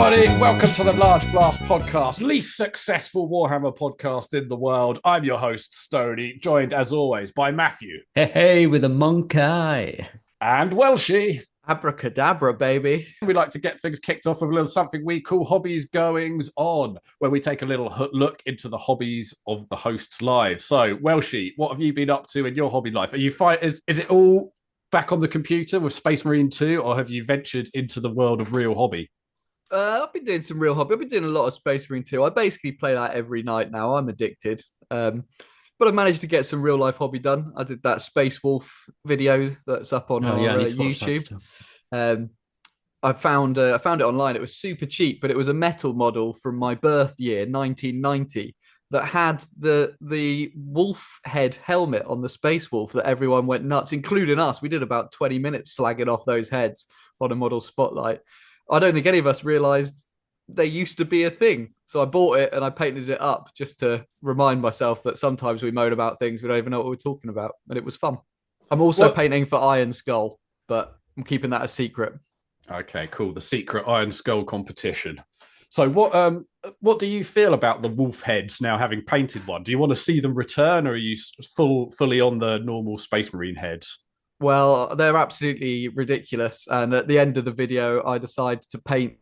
everybody. Welcome to the Large Blast podcast, least successful Warhammer podcast in the world. I'm your host, Stoney, joined as always by Matthew. Hey, with a monk eye. And Welshie. Abracadabra, baby. We like to get things kicked off with a little something we call Hobbies Goings On, where we take a little look into the hobbies of the host's lives. So, Welshie, what have you been up to in your hobby life? Are you is it all back on the computer with Space Marine 2, or have you ventured into the world of real hobby? I've been doing some real hobby. I've been doing a lot of Space Marine 2. I basically play that every night now. I'm addicted. But I managed to get some real life hobby done. I did that Space Wolf video that's up on YouTube. I found it online. It was super cheap, but it was a metal model from my birth year, 1990, that had the wolf head helmet on the Space Wolf that everyone went nuts, including us. We did about 20 minutes slagging off those heads on a model spotlight. I don't think any of us realized they used to be a thing. So I bought it and I painted it up just to remind myself that sometimes we moan about things we don't even know what we're talking about. And it was fun. I'm also painting for Iron Skull, but I'm keeping that a secret. Okay, cool. The secret Iron Skull competition. So what do you feel about the wolf heads now having painted one? Do you want to see them return, or are you fully on the normal Space Marine heads? Well, they're absolutely ridiculous. And at the end of the video, I decided to paint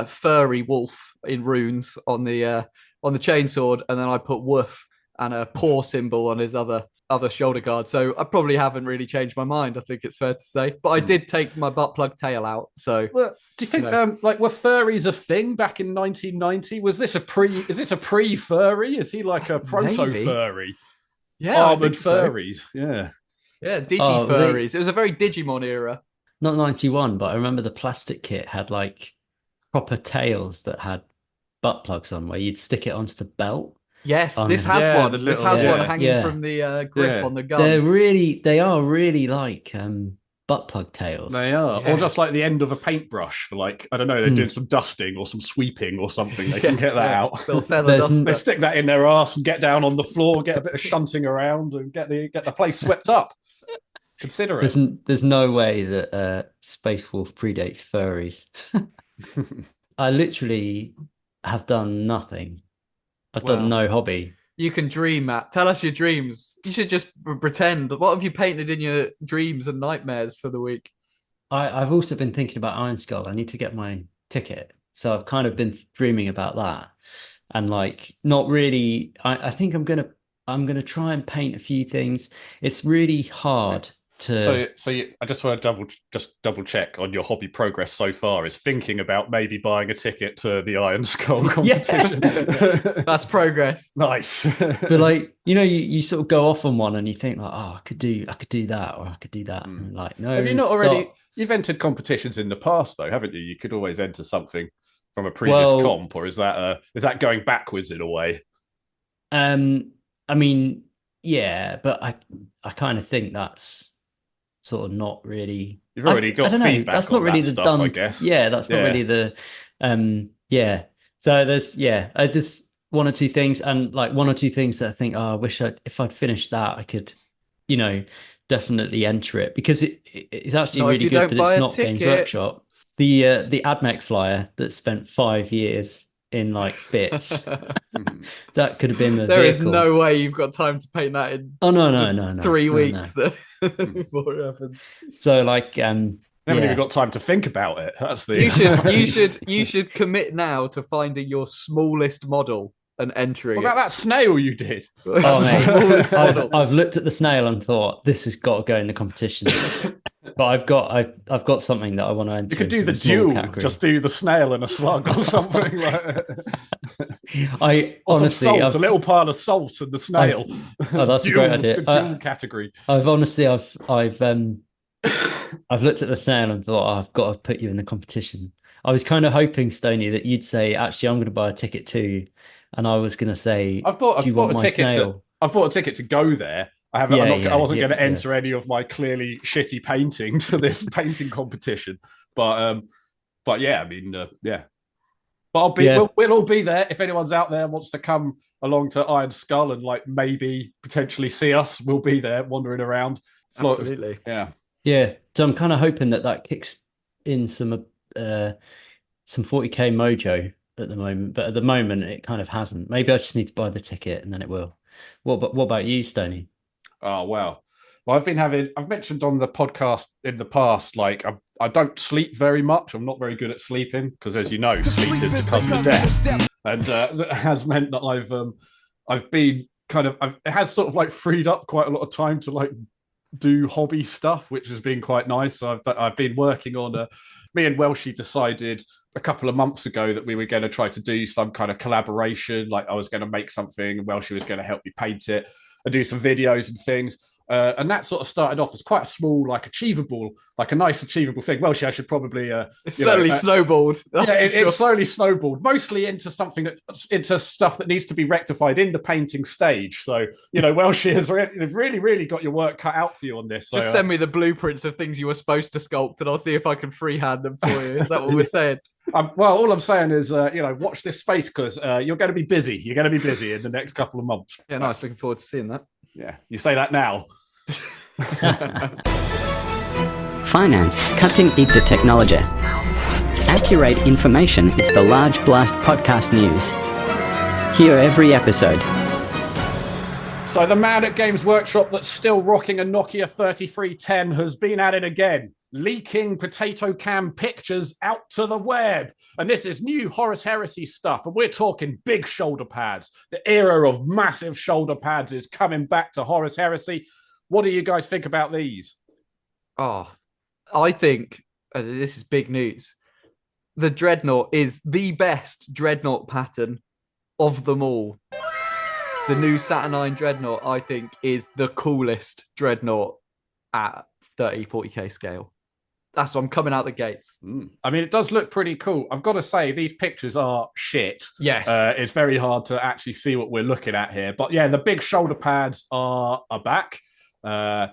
furry wolf in runes on the chainsword, and then I put woof and a paw symbol on his other shoulder guard. So I probably haven't really changed my mind, I think it's fair to say. But I did take my butt plug tail out. So do you think were furries a thing back in 1990? Is this a pre furry? Is he like a proto furry? Yeah, armored furries. So. Yeah, digi furries. It was a very Digimon era. Not 91, but I remember the plastic kit had like proper tails that had butt plugs on, where you'd stick it onto the belt. Yes, this has one. This has one hanging from the grip on the gun. They are really like butt plug tails. They are, or just like the end of a paintbrush for, like, I don't know, they're doing some dusting or some sweeping or something. They can get that out. They stick that in their arse and get down on the floor, get a bit of shunting around, and get the place swept up. Consider it. There's no way that Space Wolf predates furries. I literally have done nothing. I've done no hobby. You can dream, Matt. Tell us your dreams. You should just pretend. What have you painted in your dreams and nightmares for the week? I've also been thinking about Iron Skull. I need to get my ticket. So I've kind of been dreaming about that. And like, not really. I think I'm gonna try and paint a few things. It's really hard. I just want to double check on your hobby progress so far. Is thinking about maybe buying a ticket to the Iron Skull competition. That's progress. Nice. But like, you sort of go off on one and you think like, oh, I could do that, or I could do that. And like, no. Have you not already? You've entered competitions in the past, though, haven't you? You could always enter something from a previous comp, or is that going backwards in a way? I mean, yeah, but I kind of think that's sort of not really. You've already got feedback. That's not really the stuff, done. I guess. Yeah, that's not really the. So there's just one or two things, and like one or two things that I think, I wish if I'd finished that, I could, definitely enter it, because it's actually really good that it's not Games Workshop. The AdMech flyer that spent 5 years in like bits. That could have been the There vehicle. is no way you've got time to paint that in. Oh no. 3 weeks. Before it happens. So like, haven't even got time to think about it. That's the. You should commit now to finding your smallest model and entering. What about that snail you did? Oh, mate. I've looked at the snail and thought, this has got to go in the competition. But I've got something that I want to enter. You could do the duel. Category. Just do the snail and a slug or something like. Honestly, a little pile of salt and the snail. That's a great idea. The duel category. I've looked at the snail and thought, I've got to put you in the competition. I was kind of hoping, Stoney, that you'd say, actually, I'm going to buy a ticket too, and I was going to say, I've bought a ticket to go there. I wasn't going to enter any of my clearly shitty painting to this painting competition, but yeah, I mean, yeah. But we'll all be there. If anyone's out there wants to come along to Iron Skull and like maybe potentially see us, we'll be there wandering around. Absolutely, yeah. So I'm kind of hoping that kicks in some some 40k mojo at the moment, but at the moment it kind of hasn't. Maybe I just need to buy the ticket and then it will. What about you, Stoney? Oh well. Well, I've mentioned on the podcast in the past, like I don't sleep very much. I'm not very good at sleeping because, as you know, sleep is the cousin of death, and that has meant that I've been it has sort of like freed up quite a lot of time to like do hobby stuff, which has been quite nice. So I've been working on me and Welshie decided a couple of months ago that we were going to try to do some kind of collaboration. Like I was going to make something and Welshie was going to help me paint it and do some videos and things. And that sort of started off as quite a small, like a nice achievable thing. Well, I should probably. It's certainly snowballed. It slowly snowballed, mostly into into stuff that needs to be rectified in the painting stage. So, Welshie has really, really got your work cut out for you on this. So, just send me the blueprints of things you were supposed to sculpt, and I'll see if I can freehand them for you. Is that what we're saying? Well, all I'm saying is, watch this space because you're going to be busy. You're going to be busy in the next couple of months. Yeah, nice. Looking forward to seeing that. Yeah, you say that now. Finance, cutting-edge technology. Accurate information is the Large Blast podcast news. Hear every episode. So the man at Games Workshop that's still rocking a Nokia 3310 has been at it again, leaking potato can pictures out to the web. And this is new Horus Heresy stuff. And we're talking big shoulder pads. The era of massive shoulder pads is coming back to Horus Heresy. What do you guys think about these? Oh, I think this is big news. The Dreadnought is the best Dreadnought pattern of them all. The new Saturnine Dreadnought, I think, is the coolest Dreadnought at 30, 40k scale. That's what I'm coming out the gates. I mean, it does look pretty cool. I've got to say, these pictures are shit. Yes. It's very hard to actually see what we're looking at here. But yeah, the big shoulder pads are back. I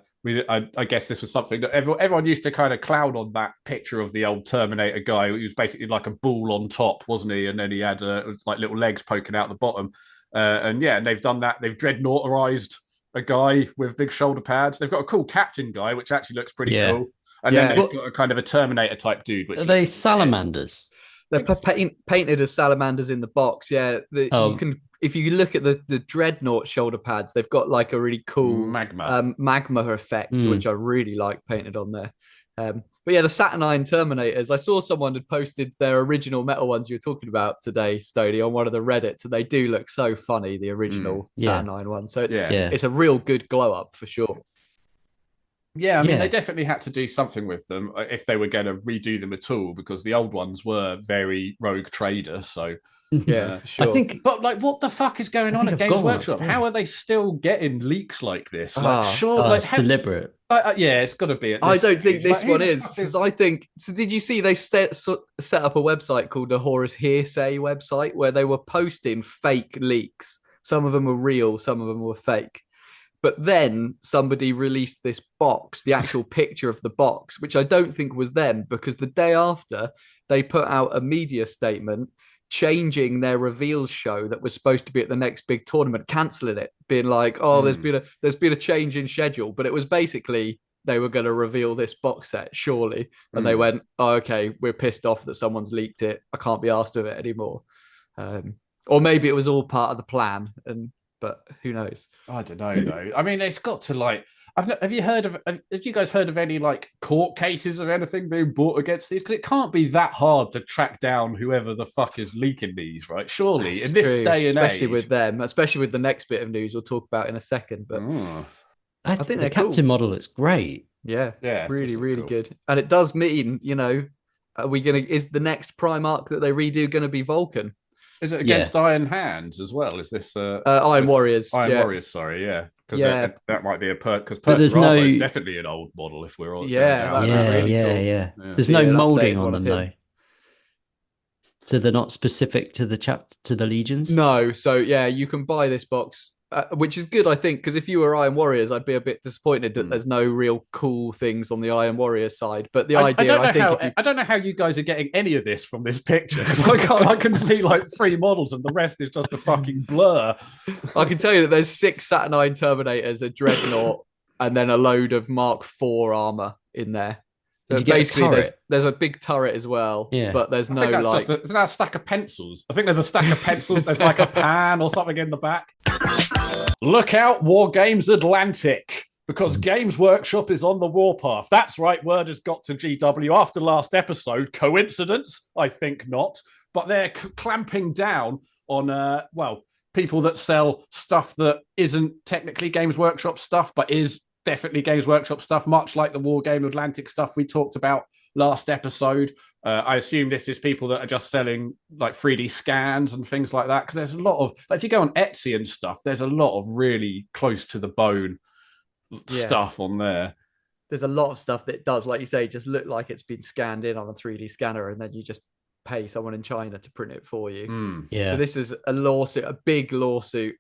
guess this was something that everyone used to kind of clown on that picture of the old Terminator guy. He was basically like a ball on top, wasn't he? And then he had like little legs poking out the bottom. And they've done that. They've dreadnoughtarized a guy with big shoulder pads. They've got a cool captain guy, which actually looks pretty cool. And then they've got a kind of a Terminator type dude. Which are they salamanders? They're painted as salamanders in the box. Yeah, you can. If you look at the Dreadnought shoulder pads, they've got like a really cool magma effect, which I really like painted on there. But yeah, the Saturnine Terminators, I saw someone had posted their original metal ones you were talking about today, Stoney, on one of the Reddits, and they do look so funny, the original Saturnine one. So it's a real good glow up for sure. Yeah, I mean, they definitely had to do something with them if they were going to redo them at all, because the old ones were very Rogue Trader. So, for sure. But like, what the fuck is going on at Games Workshop? How are they still getting leaks like this? It's deliberate. It's got to be. I don't think this one is, because I think. So, did you see they set up a website called the Horus Hearsay website where they were posting fake leaks? Some of them were real, some of them were fake. But then somebody released this box, the actual picture of the box, which I don't think was them, because the day after they put out a media statement changing their reveals show that was supposed to be at the next big tournament, cancelling it, being like, there's been a change in schedule. But it was basically they were going to reveal this box set, surely. And they went, okay, we're pissed off that someone's leaked it. I can't be asked of it anymore. Or maybe it was all part of the plan, but who knows? I don't know though. I mean, it's got to like. Have you guys heard of any like court cases or anything being brought against these? Because it can't be that hard to track down whoever the fuck is leaking these, right? Surely in this day and especially age, with them, especially with the next bit of news we'll talk about in a second. But I think the captain model looks great. Yeah, really, really good. And it does mean, is the next Primarch that they redo going to be Vulcan? Is it against Iron Hands as well? Is this Iron Warriors? Warriors, sorry, because that might be a perk. Because Perturabo is definitely an old model. If we're all cool. There's no molding on them though, so they're not specific to the legions. No, so you can buy this box. Which is good, I think, because if you were Iron Warriors, I'd be a bit disappointed that there's no real cool things on the Iron Warrior side. But the idea, I don't know how you guys are getting any of this from this picture, because I can see like 3 models and the rest is just a fucking blur. I can tell you that there's 6 Saturnine Terminators, a Dreadnought, and then a load of Mark IV armor in there. Basically, there's a big turret as well, but there's no like. Isn't that a stack of pencils? I think there's a stack of pencils. There's like a pan or something in the back. Look out, War Games Atlantic, because Games Workshop is on the warpath. That's right, word has got to GW after last episode. Coincidence? I think not. But they're clamping down on people that sell stuff that isn't technically Games Workshop stuff, but is definitely Games Workshop stuff, much like the War Game Atlantic stuff we talked about last episode. I assume this is people that are just selling like 3D scans and things like that, because there's a lot of, like, if you go on Etsy and stuff, there's a lot of really close to the bone stuff on there. There's a lot of stuff that does, like you say, just look like it's been scanned in on a 3D scanner, and then you just pay someone in China to print it for you. So this is a lawsuit, a big lawsuit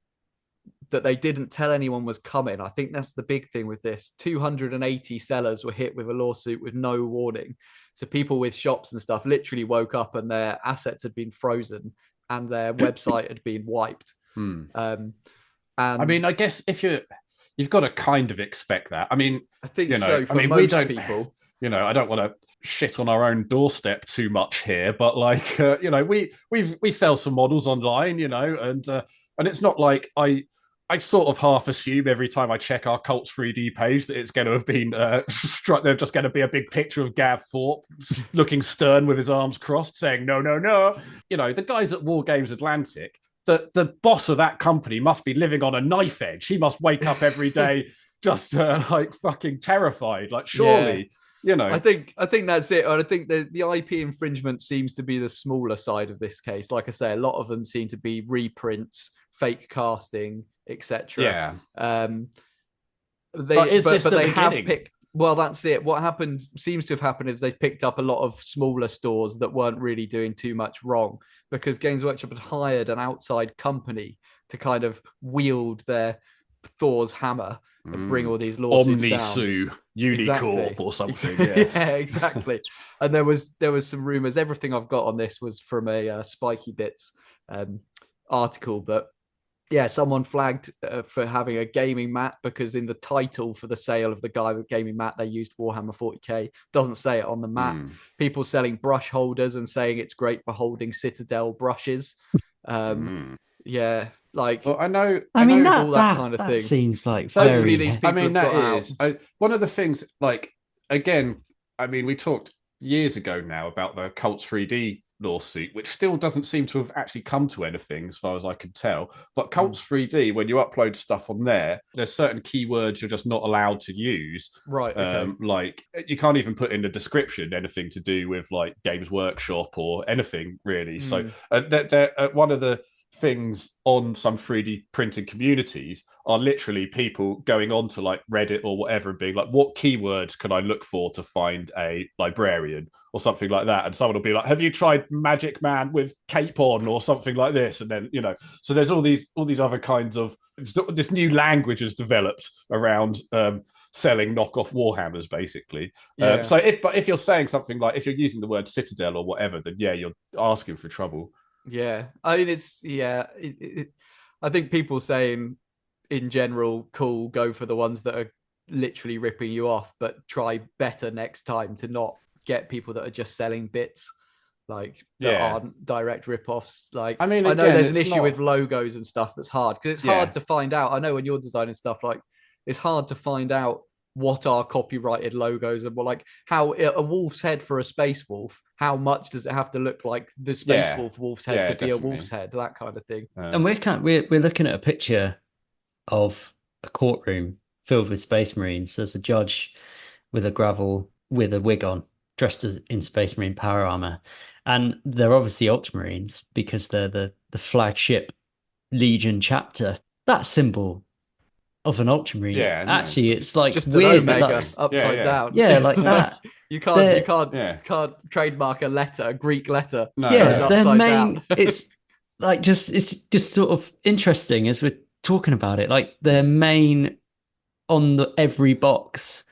that they didn't tell anyone was coming. I think that's the big thing with this. 280 sellers were hit with a lawsuit with no warning. So people with shops and stuff literally woke up and their assets had been frozen and their website had been wiped. And I mean, I guess if you've got to kind of expect that. I mean, I think so. For most people, I don't want to shit on our own doorstep too much here, but like, we sell some models online, and it's not like I sort of half assume every time I check our Cults 3D page that it's going to have been struck. There's just going to be a big picture of Gav Thorpe looking stern with his arms crossed, saying no, no, no. The guys at War Games Atlantic, the boss of that company must be living on a knife edge. He must wake up every day just like fucking terrified. Like, surely. I think that's it. And I think the IP infringement seems to be the smaller side of this case. Like I say, a lot of them seem to be reprints, fake casting, etc. Yeah. They have picked. Well, that's it. What seems to have happened is they picked up a lot of smaller stores that weren't really doing too much wrong, because Games Workshop had hired an outside company to kind of wield their Thor's hammer and bring all these lawsuits down. Unicorp or something. Yeah, exactly. And there was some rumors. Everything I've got on this was from a Spiky Bits article, but yeah, someone flagged for having a gaming mat, because in the title for the sale of the guy with gaming mat, they used Warhammer 40k. Doesn't say it on the mat. People selling brush holders and saying it's great for holding Citadel brushes. Yeah, like, well, I know all that kind of thing seems like hopefully these people one of the things, like, again, I mean, we talked years ago now about the Cults 3D lawsuit, which still doesn't seem to have actually come to anything as far as I can tell. But Cults 3D, when you upload stuff on there, there's certain keywords you're just not allowed to use. Right. Okay. Like, you can't even put in the description anything to do with like Games Workshop or anything really. So one of the things on some 3D printing communities are literally people going on to like Reddit or whatever and being like, what keywords can I look for to find a librarian or something like that? And someone will be like, have you tried Magic Man with cape on or something like this? And then, so there's all these other kinds of, this new language has developed around selling knockoff Warhammers, basically. So if you're saying something like, if you're using the word Citadel or whatever, then yeah, you're asking for trouble. Yeah, I mean, I think people saying in general, cool, go for the ones that are literally ripping you off, but try better next time to not get people that are just selling bits, like, that aren't direct rip-offs. Like, I mean, I know there's an issue with logos and stuff that's hard, because it's hard to find out. I know when you're designing stuff, like, it's hard to find out what are copyrighted logos, and like how a wolf's head for a space wolf, how much does it have to look like the space wolf's head to be a wolf's head, that kind of thing. And we're looking at a picture of a courtroom filled with Space Marines. There's a judge with a gravel with a wig on, dressed in Space Marine power armor, and they're obviously Ultramarines because they're the flagship Legion chapter. That symbol of an Ultramarine. Yeah, actually, it's like just weird. An Omega upside down. Yeah, like that. You can't trademark a letter, a Greek letter. No. Yeah, their main. Down. It's like it's just sort of interesting as we're talking about it. Like their main on every box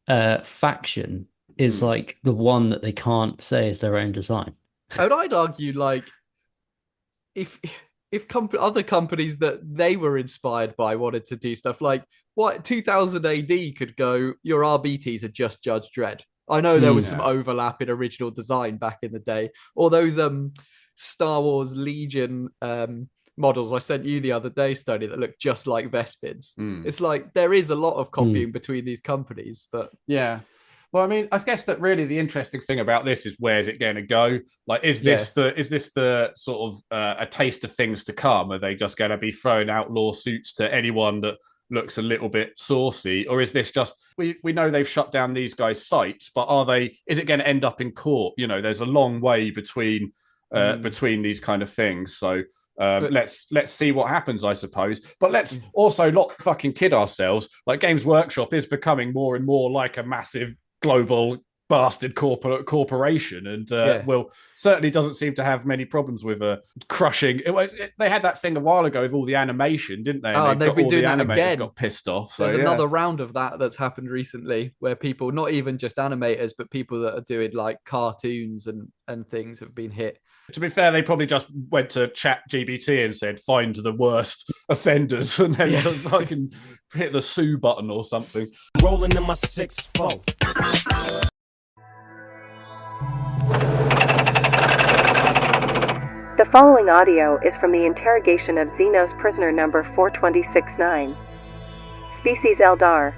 faction is like the one that they can't say is their own design. And I'd argue, like, if other companies that they were inspired by wanted to do stuff like, what 2000 AD could go, your RBTs are just Judge Dredd. I know there was some overlap in original design back in the day. Or those Star Wars Legion models I sent you the other day, Stoney, that look just like Vespids. It's like there is a lot of copying between these companies, but yeah. Well, I mean, I guess that really the interesting thing about this is where's it going to go? Like, is this the sort of a taste of things to come? Are they just going to be throwing out lawsuits to anyone that looks a little bit saucy, or is this just we know they've shut down these guys' sites, but is it going to end up in court? You know, there's a long way between these kind of things. So let's see what happens, I suppose. But let's also not fucking kid ourselves. Like, Games Workshop is becoming more and more like a massive global bastard corporation, and well, certainly doesn't seem to have many problems with crushing. They had that thing a while ago with all the animation, didn't they? And they've been doing that again. Got pissed off. So, there's another round of that's happened recently, where people, not even just animators, but people that are doing like cartoons and things, have been hit. To be fair, they probably just went to ChatGPT and said, find the worst offenders, and then just fucking hit the sue button or something. Rolling in my 6-4. The following audio is from the interrogation of Xenos prisoner number 4269. Species Eldar.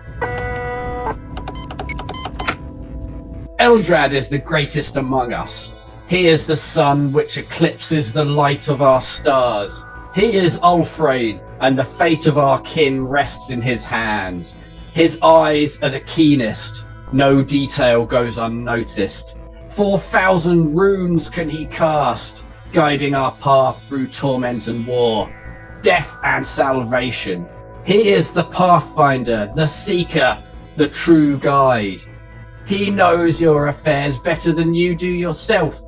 Eldrad is the greatest among us. He is the sun which eclipses the light of our stars. He is Ulthran, and the fate of our kin rests in his hands. His eyes are the keenest. No detail goes unnoticed. 4,000 runes can he cast, guiding our path through torment and war, death and salvation. He is the pathfinder, the seeker, the true guide. He knows your affairs better than you do yourself.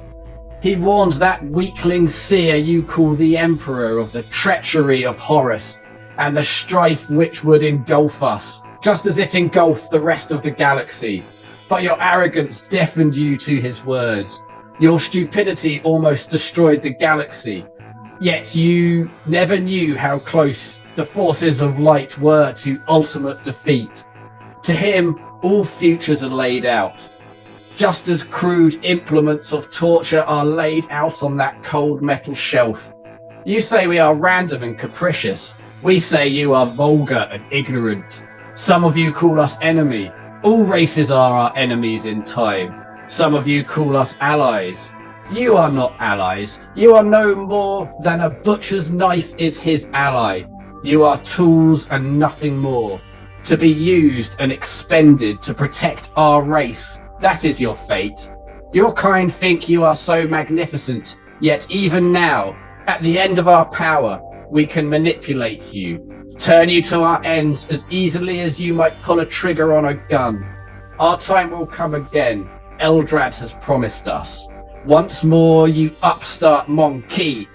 He warns that weakling seer you call the Emperor of the treachery of Horus and the strife which would engulf us, just as it engulfed the rest of the galaxy. But your arrogance deafened you to his words. Your stupidity almost destroyed the galaxy. Yet you never knew how close the forces of light were to ultimate defeat. To him, all futures are laid out. Just as crude implements of torture are laid out on that cold metal shelf. You say we are random and capricious. We say you are vulgar and ignorant. Some of you call us enemy. All races are our enemies in time. Some of you call us allies. You are not allies. You are no more than a butcher's knife is his ally. You are tools and nothing more, to be used and expended to protect our race. That is your fate. Your kind think you are so magnificent, yet even now, at the end of our power, we can manipulate you, turn you to our ends as easily as you might pull a trigger on a gun. Our time will come again. Eldrad has promised us. Once more, you upstart monkey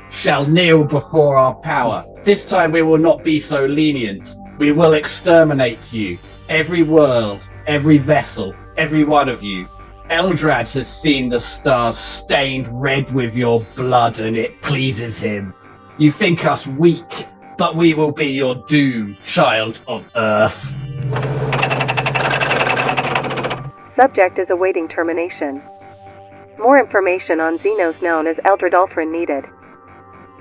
shall kneel before our power. This time we will not be so lenient. We will exterminate you. Every world, every vessel, every one of you. Eldrad has seen the stars stained red with your blood, and it pleases him. You think us weak, but we will be your doom, child of Earth. Subject is awaiting termination. More information on Xenos known as Eldrad Ulthran needed.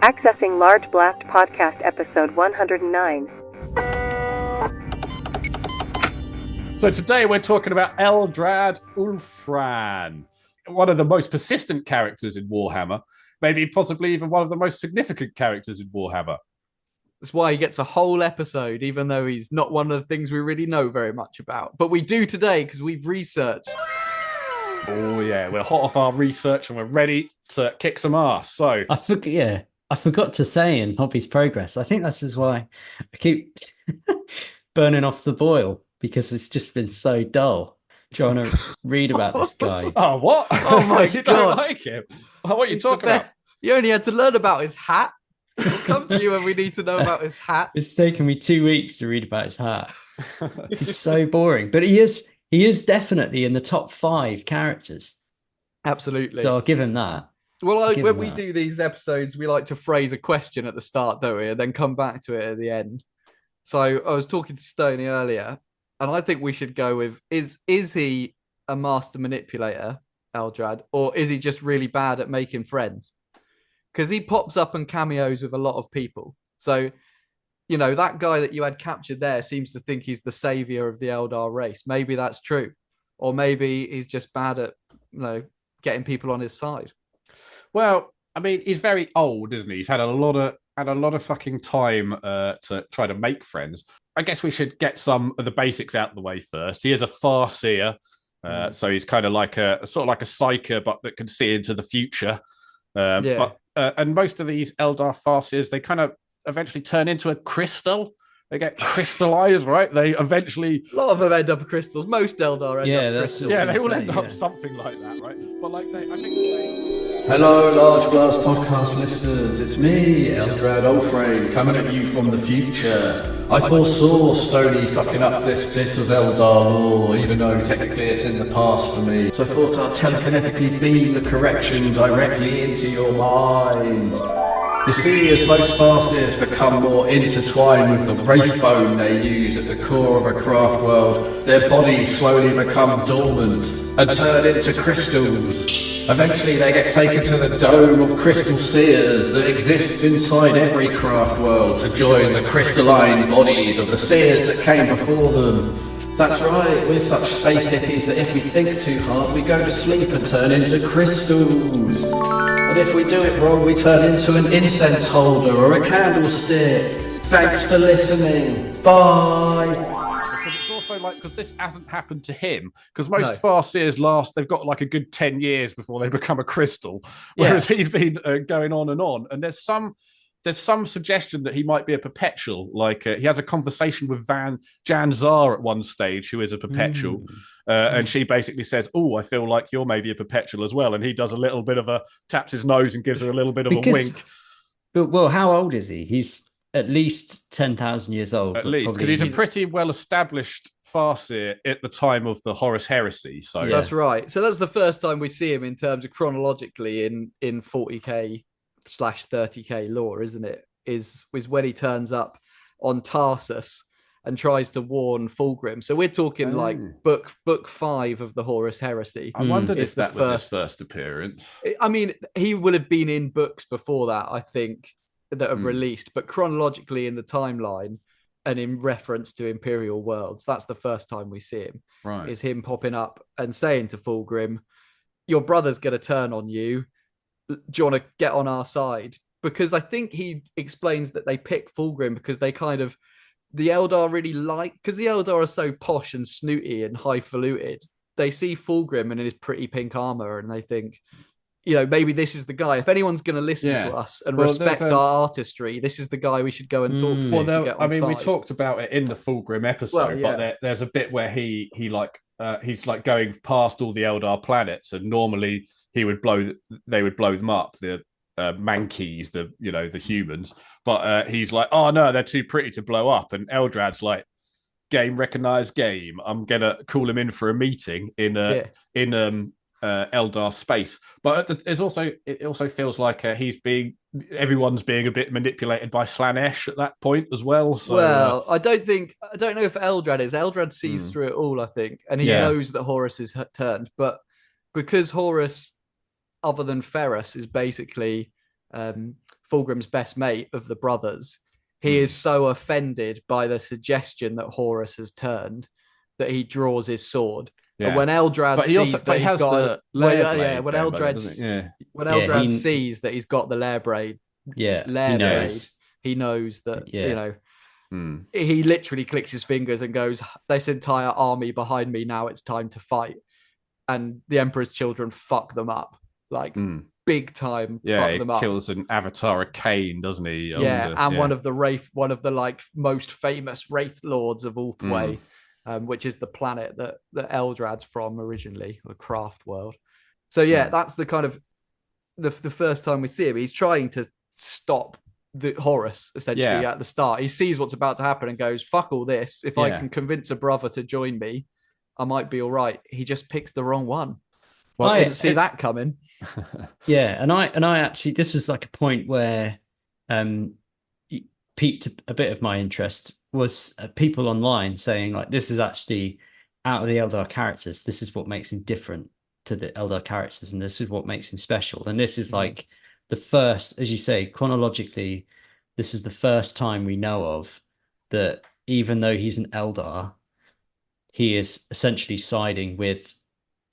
Accessing Large Blast Podcast Episode 109. So today we're talking about Eldrad Ulthran, one of the most persistent characters in Warhammer, maybe possibly even one of the most significant characters in Warhammer. That's why he gets a whole episode, even though he's not one of the things we really know very much about. But we do today because we've researched. Oh yeah, we're hot off our research and we're ready to kick some ass. So I forgot to say in Hobby's Progress, I think that's just why I keep burning off the boil, because it's just been so dull trying to read about this guy. Oh, what? Oh my you God. Don't like him? What are you talking about? You only had to learn about his hat. We'll come to you when we need to know about his hat. It's taken me 2 weeks to read about his hat. It's so boring, but he is definitely in the top 5 characters. Absolutely. So I'll give him that. Well, when we do these episodes, we like to phrase a question at the start, don't we? And then come back to it at the end. So I was talking to Stoney earlier, and I think we should go with is he a master manipulator, Eldrad, or is he just really bad at making friends? Because he pops up and cameos with a lot of people. So, that guy that you had captured there seems to think he's the savior of the Eldar race. Maybe that's true. Or maybe he's just bad at, getting people on his side. Well, I mean, he's very old, isn't he? He's had a lot of fucking time to try to make friends. I guess we should get some of the basics out of the way first. He is a Farseer, so he's kind of like a psyker, but that can see into the future. But most of these Eldar Farseers, they kind of eventually turn into a crystal. They get crystallized, right? They eventually... A lot of them end up crystals. Most Eldar end up crystals. Yeah, they all end up something like that, right? But I think Hello, Large Blast podcast listeners. It's me, Eldrad Ulthran, coming at you from the future. I foresaw Stony fucking up this bit of Eldar lore, even though technically it's in the past for me. So I thought I'd telekinetically beam the correction directly into your mind. You see, as most Farseers become more intertwined with the wraith bone they use at the core of a craft world, their bodies slowly become dormant and turn into crystals. Eventually they get taken to the dome of crystal seers that exists inside every craft world to join the crystalline bodies of the seers that came before them. That's right, we're such space hippies that if we think too hard, we go to sleep and turn into crystals. And if we do it wrong, we turn into an incense holder or a candlestick. Thanks for listening. Bye. Because it's also because this hasn't happened to him, because most Farseers they've got like a good 10 years before they become a crystal, whereas he's been going on. And there's some suggestion that he might be a perpetual. He has a conversation with Jan Zar at one stage, who is a perpetual. And she basically says, "Oh, I feel like you're maybe a perpetual as well." And he does a little bit of taps his nose and gives her a little bit of a wink. But well, how old is he? He's at least 10,000 years old. At least, because he's a pretty well-established Farseer at the time of the Horus Heresy. So that's right. So that's the first time we see him in terms of chronologically in 40k/30k lore, isn't it? Is when he turns up on Tarsus and tries to warn Fulgrim. So we're talking like book 5 of the Horus Heresy. I wondered if that was his first appearance. I mean, he would have been in books before that, I think, that have released, but chronologically in the timeline and in reference to Imperial Worlds, that's the first time we see him. Right. Is him popping up and saying to Fulgrim, "Your brother's going to turn on you. Do you want to get on our side?" Because I think he explains that they pick Fulgrim because they the Eldar really because the Eldar are so posh and snooty and highfalutin. They see Fulgrim in his pretty pink armor and they think, maybe this is the guy. If anyone's going to listen to us and respect our artistry, this is the guy we should go and talk to. Well, get on side. We talked about it in the Fulgrim episode, but there's a bit where he's going past all the Eldar planets, and normally they would blow them up, the Mankeys, the humans, but he's like, "Oh no, they're too pretty to blow up," and Eldrad's like, "Game recognized game. I'm gonna call him in for a meeting in Eldar space." But it also feels like everyone's being a bit manipulated by Slanesh at that point as well. So, I don't know if Eldrad is. Eldrad sees through it all, I think, and he knows that Horus is turned. But because Horus, other than Ferrus, is basically Fulgrim's best mate of the brothers, he is so offended by the suggestion that Horus has turned that he draws his sword. Yeah. And when Eldrad sees that he's got when Eldrad sees that he's got the lair braid, he knows that he literally clicks his fingers and goes, "This entire army behind me, now it's time to fight." And the Emperor's children fuck them up, big time. Yeah, fuck them up. Kills an avatar of Cain, doesn't he? One of the most famous wraith lords of Ulthway. Which is the planet that Eldrad's from originally, the craft world. So that's the kind of the first time we see him. He's trying to stop the Horus essentially at the start. He sees what's about to happen and goes, "Fuck all this. If I can convince a brother to join me, I might be all right." He just picks the wrong one. Well, I didn't see that coming. And I actually, this is like a point where piqued a bit of my interest was people online saying like, this is actually out of the Eldar characters. This is what makes him different to the Eldar characters, and this is what makes him special. And this is like the first, as you say, chronologically, this is the first time we know of that even though he's an Eldar, he is essentially siding with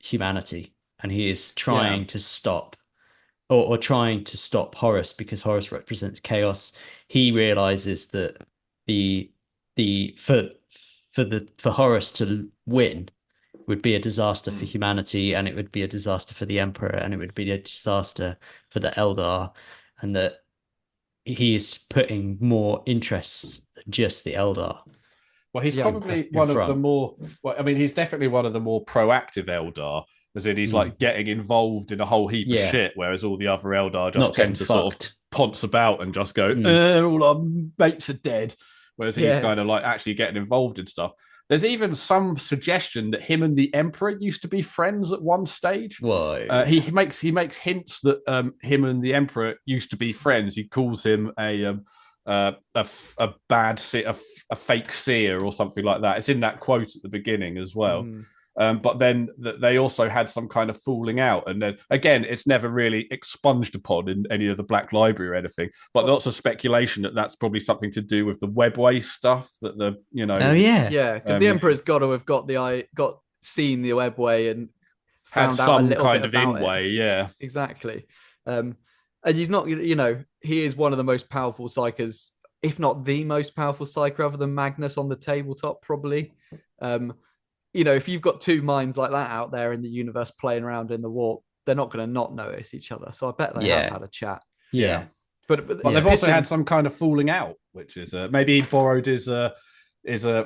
humanity, and he is trying to stop or trying to stop Horus, because Horus represents chaos. He realizes that for Horus to win would be a disaster for humanity, and it would be a disaster for the Emperor, and it would be a disaster for the Eldar, and that he is putting more interests than just the Eldar. Well, he's probably one of the more. Well, I mean, he's definitely one of the more proactive Eldar, as in he's like getting involved in a whole heap of shit, whereas all the other Eldar just tend to sort of ponce about and just go, all our mates are dead. Whereas he's kind of like actually getting involved in stuff. There's even some suggestion that him and the Emperor used to be friends at one stage. Why? He makes hints that him and the Emperor used to be friends. He calls him a bad seer, a fake seer or something like that. It's in that quote at the beginning as well. But then they also had some kind of falling out, and then again, it's never really expunged upon in any of the Black Library or anything. But lots of speculation that that's probably something to do with the webway stuff. That because the Emperor's got to have seen the webway and found out some kind of in-way. Exactly. And he's not, he is one of the most powerful psychers, if not the most powerful psyker, other than Magnus on the tabletop, probably. If you've got two minds like that out there in the universe playing around in the warp, they're not going to not notice each other. So I bet they have had a chat. Yeah. But they've also had some kind of falling out, which is maybe he borrowed his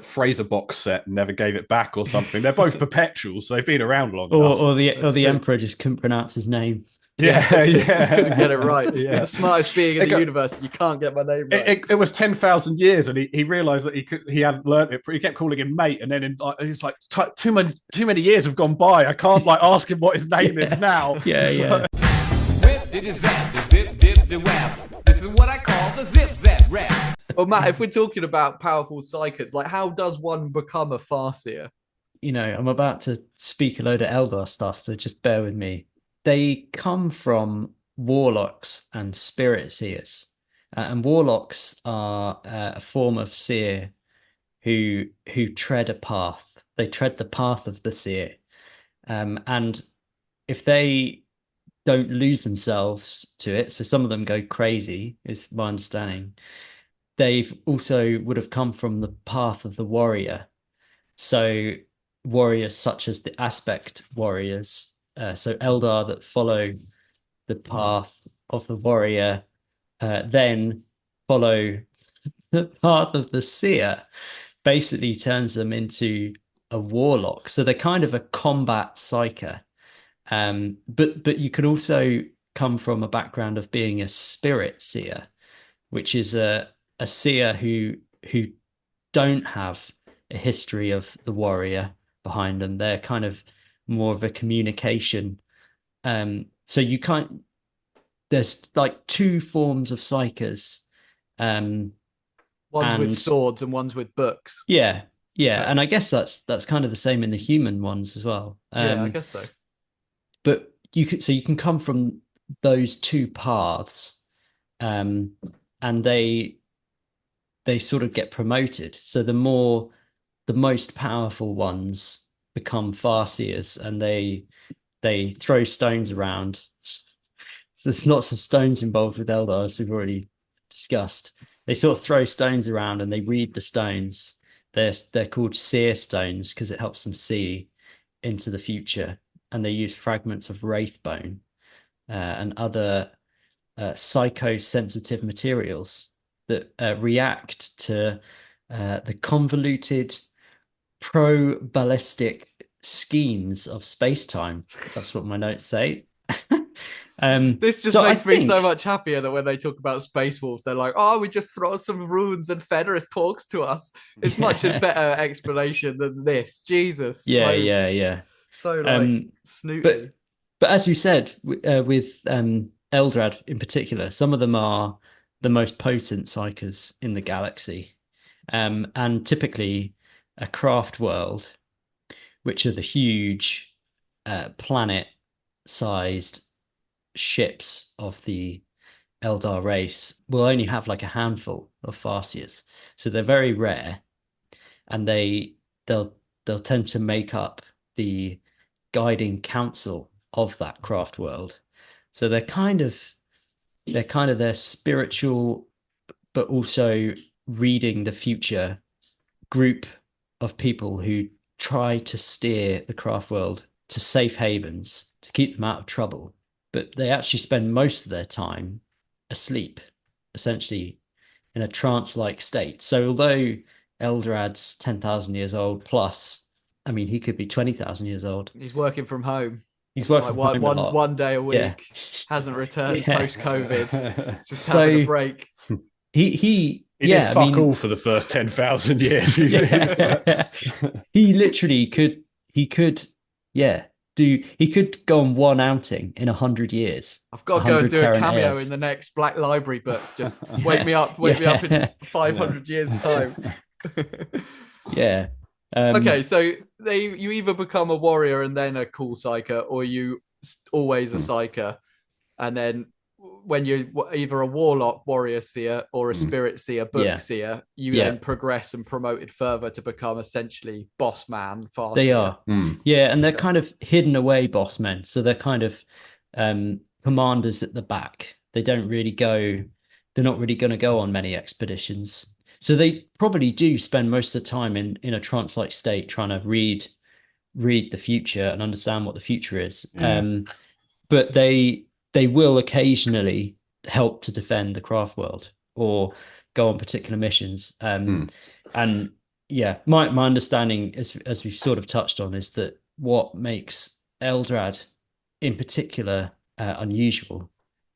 Fraser box set and never gave it back or something. They're both perpetuals, so they've been around long enough. Or the Emperor just couldn't pronounce his name. Just couldn't get it right. The smartest being in the universe, you can't get my name right. It was 10,000 years, and he realised that he hadn't learnt it. He kept calling him mate, and then he's like, too many years have gone by. I can't ask him what his name is now. Yeah. This is what I call the zip zap rap. Well, Matt, if we're talking about powerful psychers, how does one become a Farseer? I'm about to speak a load of Eldar stuff, so just bear with me. They come from warlocks and spirit seers, and warlocks are a form of seer who tread a path. They tread the path of the seer, and if they don't lose themselves to it, so some of them go crazy, is my understanding. They've also would have come from the path of the warrior, so warriors such as the aspect warriors. So Eldar that follow the path of the warrior, then follow the path of the seer, basically turns them into a warlock. So they're kind of a combat psyker. But you could also come from a background of being a spirit seer, which is a seer who don't have a history of the warrior behind them. They're kind of more of a communication. So you can't. There's two forms of psychers. One's with swords and one's with books. Yeah, okay. And I guess that's kind of the same in the human ones as well. I guess so. But you can come from those two paths, and they sort of get promoted. So the most powerful ones become Farseers, and they throw stones around. So there's lots of stones involved with Eldar, as we've already discussed. They sort of throw stones around and they read the stones. They're called seer stones because it helps them see into the future, and they use fragments of wraithbone and other psychosensitive materials that react to the convoluted pro-ballistic schemes of space-time. That's what my notes say. This just makes me so much happier that when they talk about Space Wolves, they're like, oh, we just throw some runes and Fenris talks to us. It's much a better explanation than this. Jesus. Yeah. So snooty. But as you said, with Eldrad in particular, some of them are the most potent psykers in the galaxy. And typically a craft world, which are the huge planet-sized ships of the Eldar race, will only have like a handful of Farseers. So they're very rare, and they'll tend to make up the guiding council of that craft world. So they're kind of their spiritual, but also reading the future group of people who try to steer the craft world to safe havens to keep them out of trouble. But they actually spend most of their time asleep, essentially in a trance-like state. So although Eldrad's 10,000 years old plus, I mean, he could be 20,000 years old. He's working from home. He's working like from home one day a week. Yeah. Hasn't returned post-COVID. It's just having a break. He did fuck all for the first 10,000 years. He literally could. He could go on one outing in 100 years. I've got to go and do a cameo in the next Black Library book. Just wake me up in 500 years time. Yeah. Okay, so you either become a warrior and then a cool psyker, or you always a psyker, and then when you're either a warlock, warrior seer, or a spirit seer, book seer, you then progress and promoted further to become essentially boss man. They are, and they're kind of hidden away boss men. So they're kind of commanders at the back. They don't really go. They're not really going to go on many expeditions. So they probably do spend most of the time in a trance-like state, trying to read the future and understand what the future is. But they will occasionally help to defend the craft world or go on particular missions. And yeah, my understanding, as we've sort of touched on, is that what makes Eldrad in particular unusual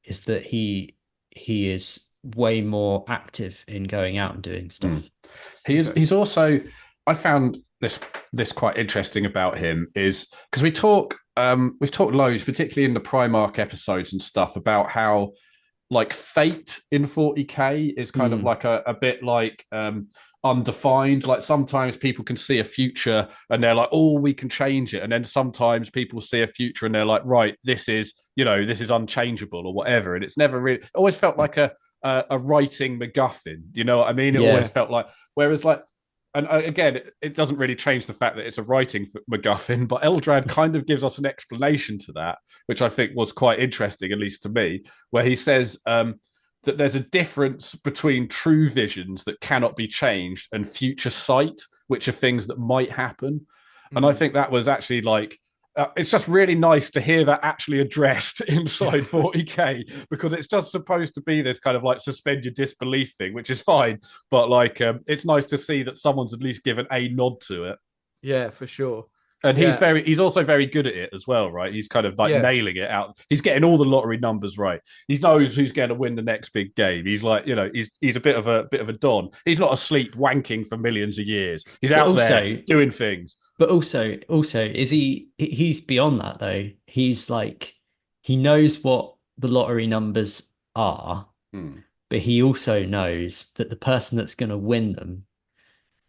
is that he is way more active in going out and doing stuff. He's also, I found this quite interesting about him, is because we've talked loads, particularly in the Primarch episodes and stuff, about how like fate in 40k is kind of like a bit like undefined. Like sometimes people can see a future and they're like, oh, we can change it, and then sometimes people see a future and they're like, right, this is unchangeable or whatever. And it's never really, always felt like a writing MacGuffin. You know what I mean? It always felt like, whereas like, and again, it doesn't really change the fact that it's a writing MacGuffin, but Eldrad kind of gives us an explanation to that, which I think was quite interesting, at least to me, where he says that there's a difference between true visions that cannot be changed and future sight, which are things that might happen. And I think that was actually like, it's just really nice to hear that actually addressed inside 40k, because it's just supposed to be this kind of like suspend your disbelief thing, which is fine, but like it's nice to see that someone's at least given a nod to it. Yeah, for sure. And he's also very good at it as well, right? He's kind of like nailing it out. He's getting all the lottery numbers right. He knows who's going to win the next big game. He's like, he's a bit of a don. He's not asleep wanking for millions of years. He's out there doing things. But also is he's beyond that though. He's like, he knows what the lottery numbers are, but he also knows that the person that's going to win them,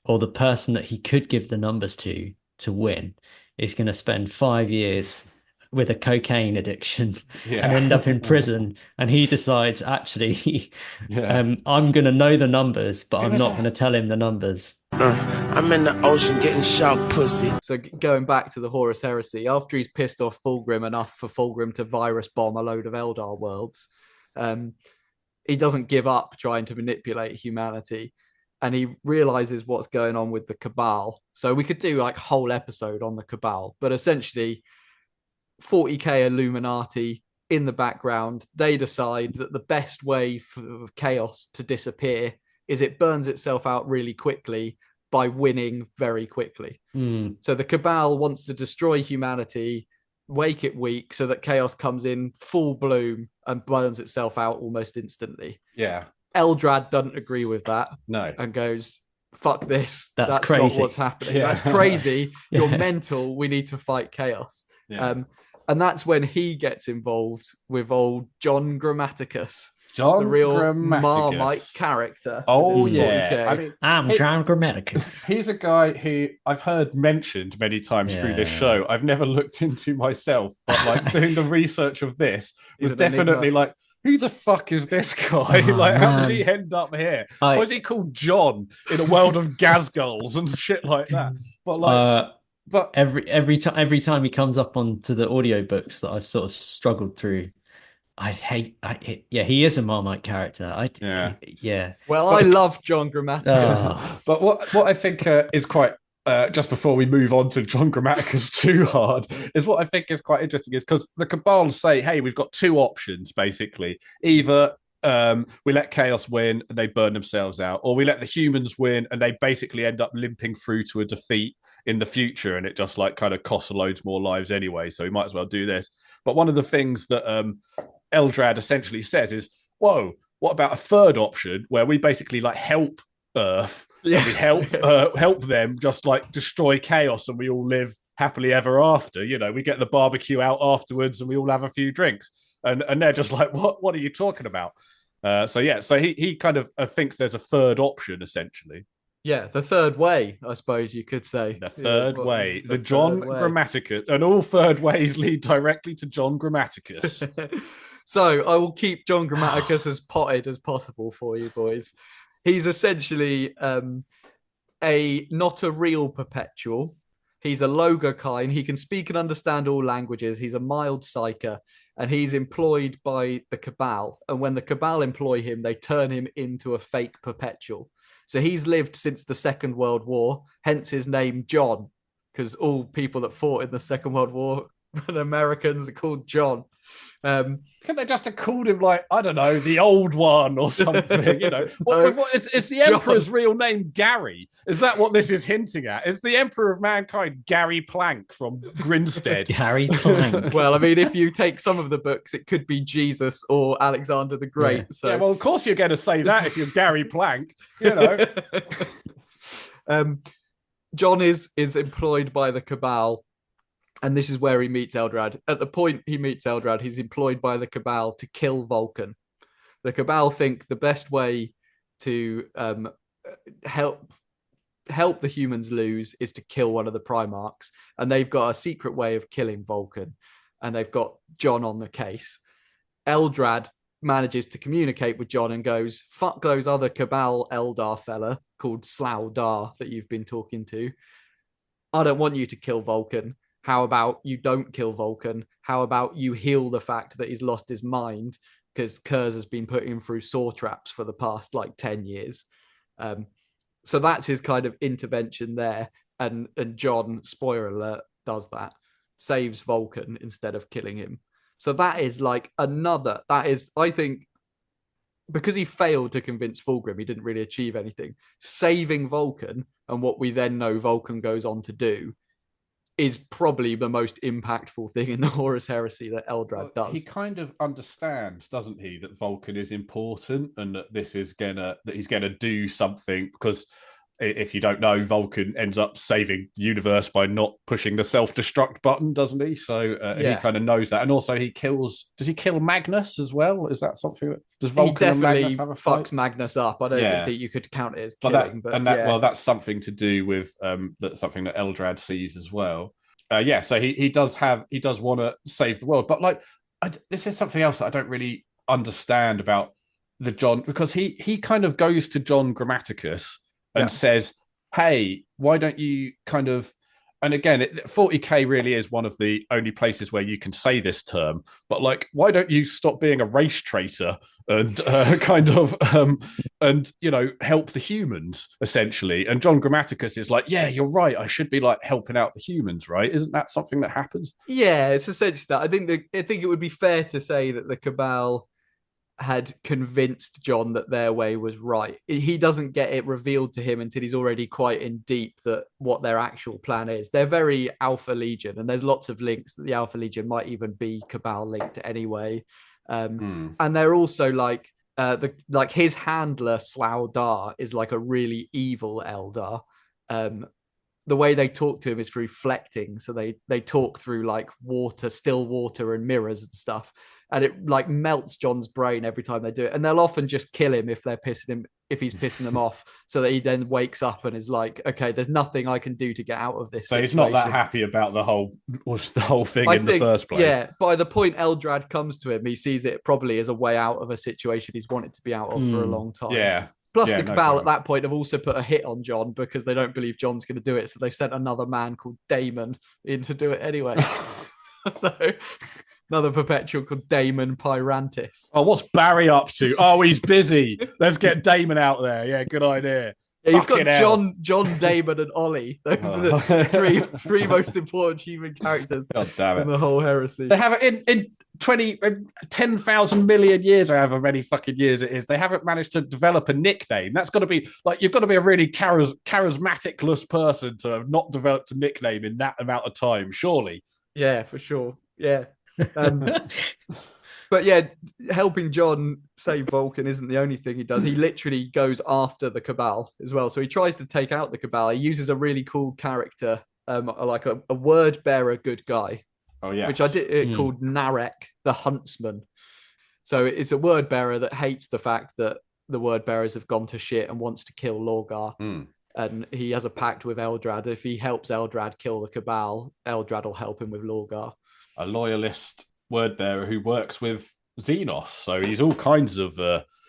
or the person that he could give the numbers to win, is going to spend 5 years with a cocaine addiction and end up in prison. And he decides, actually, I'm going to know the numbers, but I'm not going to tell him the numbers. I'm in the ocean getting shark pussy. So going back to the Horus Heresy, after he's pissed off Fulgrim enough for Fulgrim to virus bomb a load of Eldar worlds, he doesn't give up trying to manipulate humanity. And he realizes what's going on with the Cabal. So we could do like a whole episode on the Cabal, but essentially 40k Illuminati in the background, they decide that the best way for chaos to disappear is it burns itself out really quickly by winning very quickly. So the Cabal wants to destroy humanity, wake it weak, so that chaos comes in full bloom and burns itself out almost instantly. Yeah. Eldrad doesn't agree with that. No. And goes, fuck this. That's crazy. Not what's happening. That's crazy. You're mental. We need to fight chaos. And that's when he gets involved with old John Grammaticus. John the real Grammaticus. Marmite character. Oh yeah, I mean, I'm John Grammaticus. He's a guy who I've heard mentioned many times through this show. I've never looked into myself, but like doing the research of this was definitely like, who the fuck is this guy? Like, how did he end up here? Why is he called John in a world of Gazgulls and shit like that? But like, but every time he comes up onto the audiobooks that I've sort of struggled through, he is a Marmite character. Well, I love John Grammaticus. But what I think is quite just before we move on to John Grammaticus too hard, is what I think is quite interesting is because the Cabal say, hey, we've got two options, basically. Either we let Chaos win and they burn themselves out, or we let the humans win and they basically end up limping through to a defeat in the future, and it just like kind of costs loads more lives anyway, so we might as well do this. But one of the things that Eldrad essentially says is, whoa, what about a third option where we basically like help Earth, and we help them just like destroy Chaos and we all live happily ever after. You know, we get the barbecue out afterwards and we all have a few drinks. And they're just like, what are you talking about? So he kind of thinks there's a third option, essentially. Yeah, the third way, I suppose you could say. The third way. The John Grammaticus. And all third ways lead directly to John Grammaticus. So I will keep John Grammaticus as potted as possible for you, boys. He's essentially not a real perpetual. He's a Logokine. He can speak and understand all languages. He's a mild psyker. And he's employed by the Cabal. And when the Cabal employ him, they turn him into a fake perpetual. So he's lived since the Second World War, hence his name John, because all people that fought in the Second World War, the Americans, are called John. Couldn't they just have called him, like, I don't know, the Old One or something? You know, is the Emperor's real name Gary? Is that what this is hinting at? Is the Emperor of Mankind Gary Plank from Grinstead? Gary Plank. Well, I mean, if you take some of the books, it could be Jesus or Alexander the Great. Yeah. So, well, of course you're going to say that if you're Gary Plank. You know, John is employed by the Cabal. And this is where he meets Eldrad. At the point he meets Eldrad, he's employed by the Cabal to kill Vulcan. The Cabal think the best way to help the humans lose is to kill one of the Primarchs. And they've got a secret way of killing Vulcan. And they've got John on the case. Eldrad manages to communicate with John and goes, fuck those other Cabal Eldar fella called Slough Dar that you've been talking to. I don't want you to kill Vulcan. How about you don't kill Vulcan? How about you heal the fact that he's lost his mind because Kurz has been putting him through saw traps for the past like 10 years. So that's his kind of intervention there. And John, spoiler alert, does that. Saves Vulcan instead of killing him. So that is like I think, because he failed to convince Fulgrim, he didn't really achieve anything. Saving Vulcan and what we then know Vulcan goes on to do is probably the most impactful thing in the Horus Heresy that Eldrad does. He kind of understands, doesn't he, that Vulcan is important and that he's gonna do something, because if you don't know, Vulcan ends up saving the universe by not pushing the self-destruct button, doesn't he? So he kind of knows that. And also does he kill Magnus as well? Is that something does Vulcan and Magnus have a fight? Fucks Magnus up. I don't think you could count it as killing. That's something to do with that's something that Eldrad sees as well. So he does want to save the world. But like, this is something else that I don't really understand about the John, because he kind of goes to John Grammaticus and says, hey, why don't you kind of, and again, 40k really is one of the only places where you can say this term, but like, why don't you stop being a race traitor and and, you know, help the humans, essentially? And John Grammaticus is like, yeah, you're right. I should be like helping out the humans, right? Isn't that something that happens? Yeah, it's essentially that. I think it would be fair to say that the Cabal had convinced John that their way was right. He doesn't get it revealed to him until he's already quite in deep that what their actual plan is. They're very Alpha Legion, and there's lots of links that the Alpha Legion might even be Cabal linked anyway. And they're also like his handler Slough Dar is like a really evil Eldar. The way they talk to him is through flecting, so they talk through like water, still water, and mirrors and stuff. and it like melts Jon's brain every time they do it. And they'll often just kill him if he's pissing them off, so that he then wakes up and is like, okay, there's nothing I can do to get out of this. So he's not that happy about the whole thing the first place. Yeah, by the point Eldrad comes to him, he sees it probably as a way out of a situation he's wanted to be out of for a long time. Yeah. Plus, the Cabal at that point have also put a hit on Jon because they don't believe Jon's going to do it. So they've sent another man called Daemon in to do it anyway. So another perpetual called Daemon Pyrantis. Oh, what's Barry up to? Oh, he's busy. Let's get Daemon out there. Yeah, good idea. Yeah, you've got Jon, Daemon, and Ollie. Those are the three most important human characters in the whole heresy. They have it in 10,000 million years, or however many fucking years it is. They haven't managed to develop a nickname. That's got to be like, you've got to be a really charismatic-less person to have not developed a nickname in that amount of time, surely. Yeah, for sure. Yeah. But yeah, helping Jon save Vulcan isn't the only thing he does. He literally goes after the Cabal as well. So he tries to take out the Cabal. He uses a really cool character, like a word bearer good guy. Oh, yeah. Which I did called Narek, the Huntsman. So it's a word bearer that hates the fact that the word bearers have gone to shit and wants to kill Lorgar. And he has a pact with Eldrad. If he helps Eldrad kill the Cabal, Eldrad will help him with Lorgar. A loyalist word bearer who works with Xenos, so he's all kinds of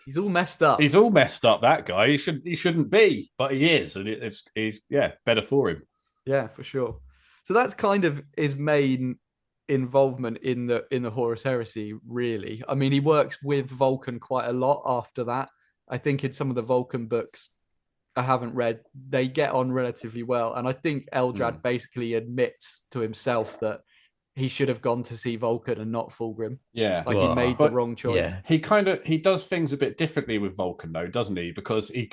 he's all messed up. He's all messed up, that guy. He shouldn't be, but he is, and he's better for him. Yeah, for sure. So that's kind of his main involvement in the Horus Heresy, really. I mean, he works with Vulcan quite a lot after that. I think in some of the Vulcan books I haven't read, they get on relatively well, and I think Eldrad basically admits to himself that he should have gone to see Vulcan and not Fulgrim. Yeah. Like, he made the wrong choice. Yeah. He does things a bit differently with Vulcan, though, doesn't he? Because he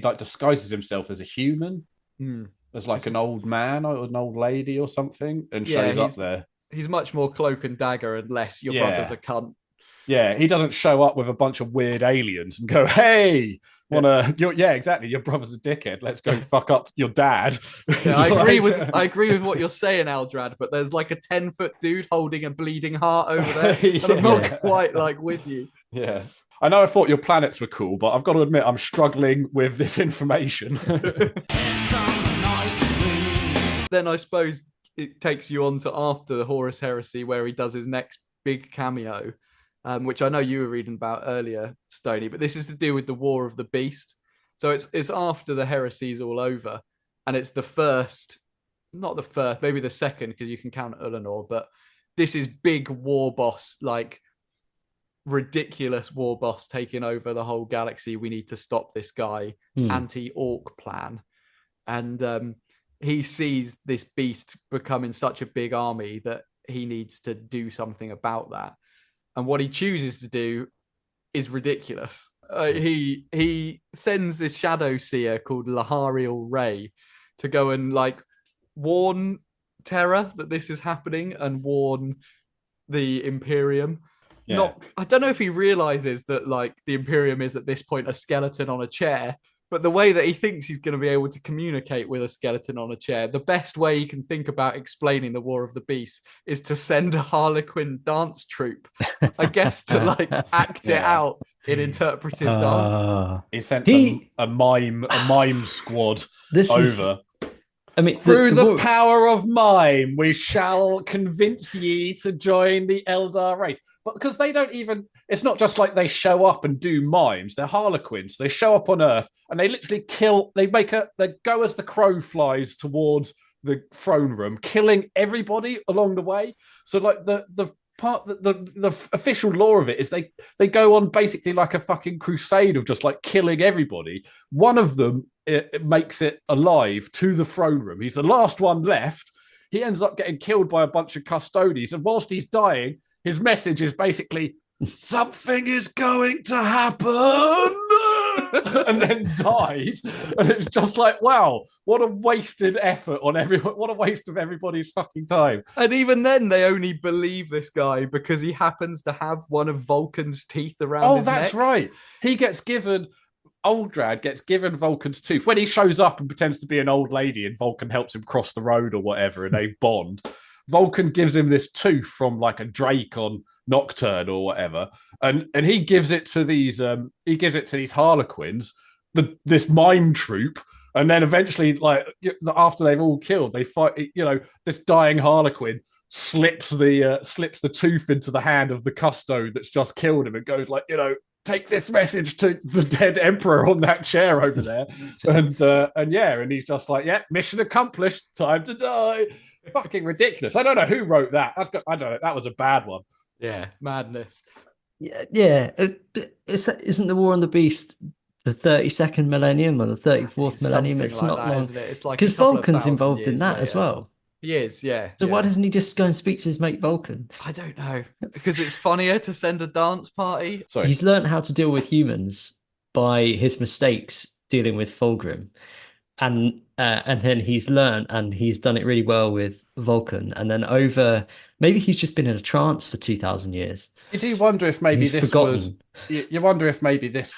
like disguises himself as a human, as like an old man or an old lady or something, and shows up there. He's much more cloak and dagger and less your brother's a cunt. Yeah, he doesn't show up with a bunch of weird aliens and go, "Hey, exactly. Your brother's a dickhead. Let's go fuck up your dad." Yeah, I agree with what you're saying, Eldrad. But there's like a 10-foot dude holding a bleeding heart over there, and I'm not quite like with you. Yeah, I know. I thought your planets were cool, but I've got to admit I'm struggling with this information. Then I suppose it takes you on to after the Horus Heresy, where he does his next big cameo. Which I know you were reading about earlier, Stoney, but this is to do with the War of the Beast. So it's after the heresy's all over, and it's not the first, maybe the second, because you can count Ulanor, but this is big war boss, like ridiculous war boss taking over the whole galaxy. We need to stop this guy, anti-orc plan. And he sees this beast becoming such a big army that he needs to do something about that. And what he chooses to do is ridiculous. He sends this shadow seer called Lahariel Ray to go and like warn Terra that this is happening and warn the Imperium. Yeah. I don't know if he realizes that like the Imperium is at this point a skeleton on a chair, but the way that he thinks he's going to be able to communicate with a skeleton on a chair, the best way he can think about explaining the War of the Beasts is to send a Harlequin dance troupe, I guess, to like act it out in interpretive dance. He sent a mime squad over. Through the power of mime, we shall convince ye to join the Eldar race. But because they don't even, it's not just like they show up and do mimes. They're Harlequins. They show up on Earth and they literally they go as the crow flies towards the throne room, killing everybody along the way. So like the official lore of it is they go on basically like a fucking crusade of just like killing everybody. One of them it makes it alive to the throne room. He's the last one left. He ends up getting killed by a bunch of custodians, and whilst he's dying, his message is basically something is going to happen. And then dies, and it's just like, wow, what a wasted effort on everyone! What a waste of everybody's fucking time. And even then, they only believe this guy because he happens to have one of Vulcan's teeth around his neck. Oh, that's right. Eldrad gets given Vulcan's tooth when he shows up and pretends to be an old lady, and Vulcan helps him cross the road or whatever, and they bond. Vulcan gives him this tooth from like a Drake on Nocturne or whatever, and he gives it to these Harlequins, this mime troop, and then eventually, like after they've all killed, they fight. This dying Harlequin slips the tooth into the hand of the custo that's just killed him, and goes like, take this message to the dead emperor on that chair over there, and he's just like, mission accomplished, time to die. Fucking ridiculous. I don't know who wrote that. I don't know. That was a bad one. Yeah, madness. Yeah. Isn't the War on the Beast the 32nd millennium or the 34th millennium? It's like not that, long, isn't it? It's like because Vulcan's involved in that as well. He is, yeah. So why doesn't he just go and speak to his mate Vulcan? I don't know. Because it's funnier to send a dance party. Sorry. He's learned how to deal with humans by his mistakes dealing with Fulgrim. And then he's learned and he's done it really well with Vulcan. And then maybe he's just been in a trance for 2,000 years. You do wonder if maybe this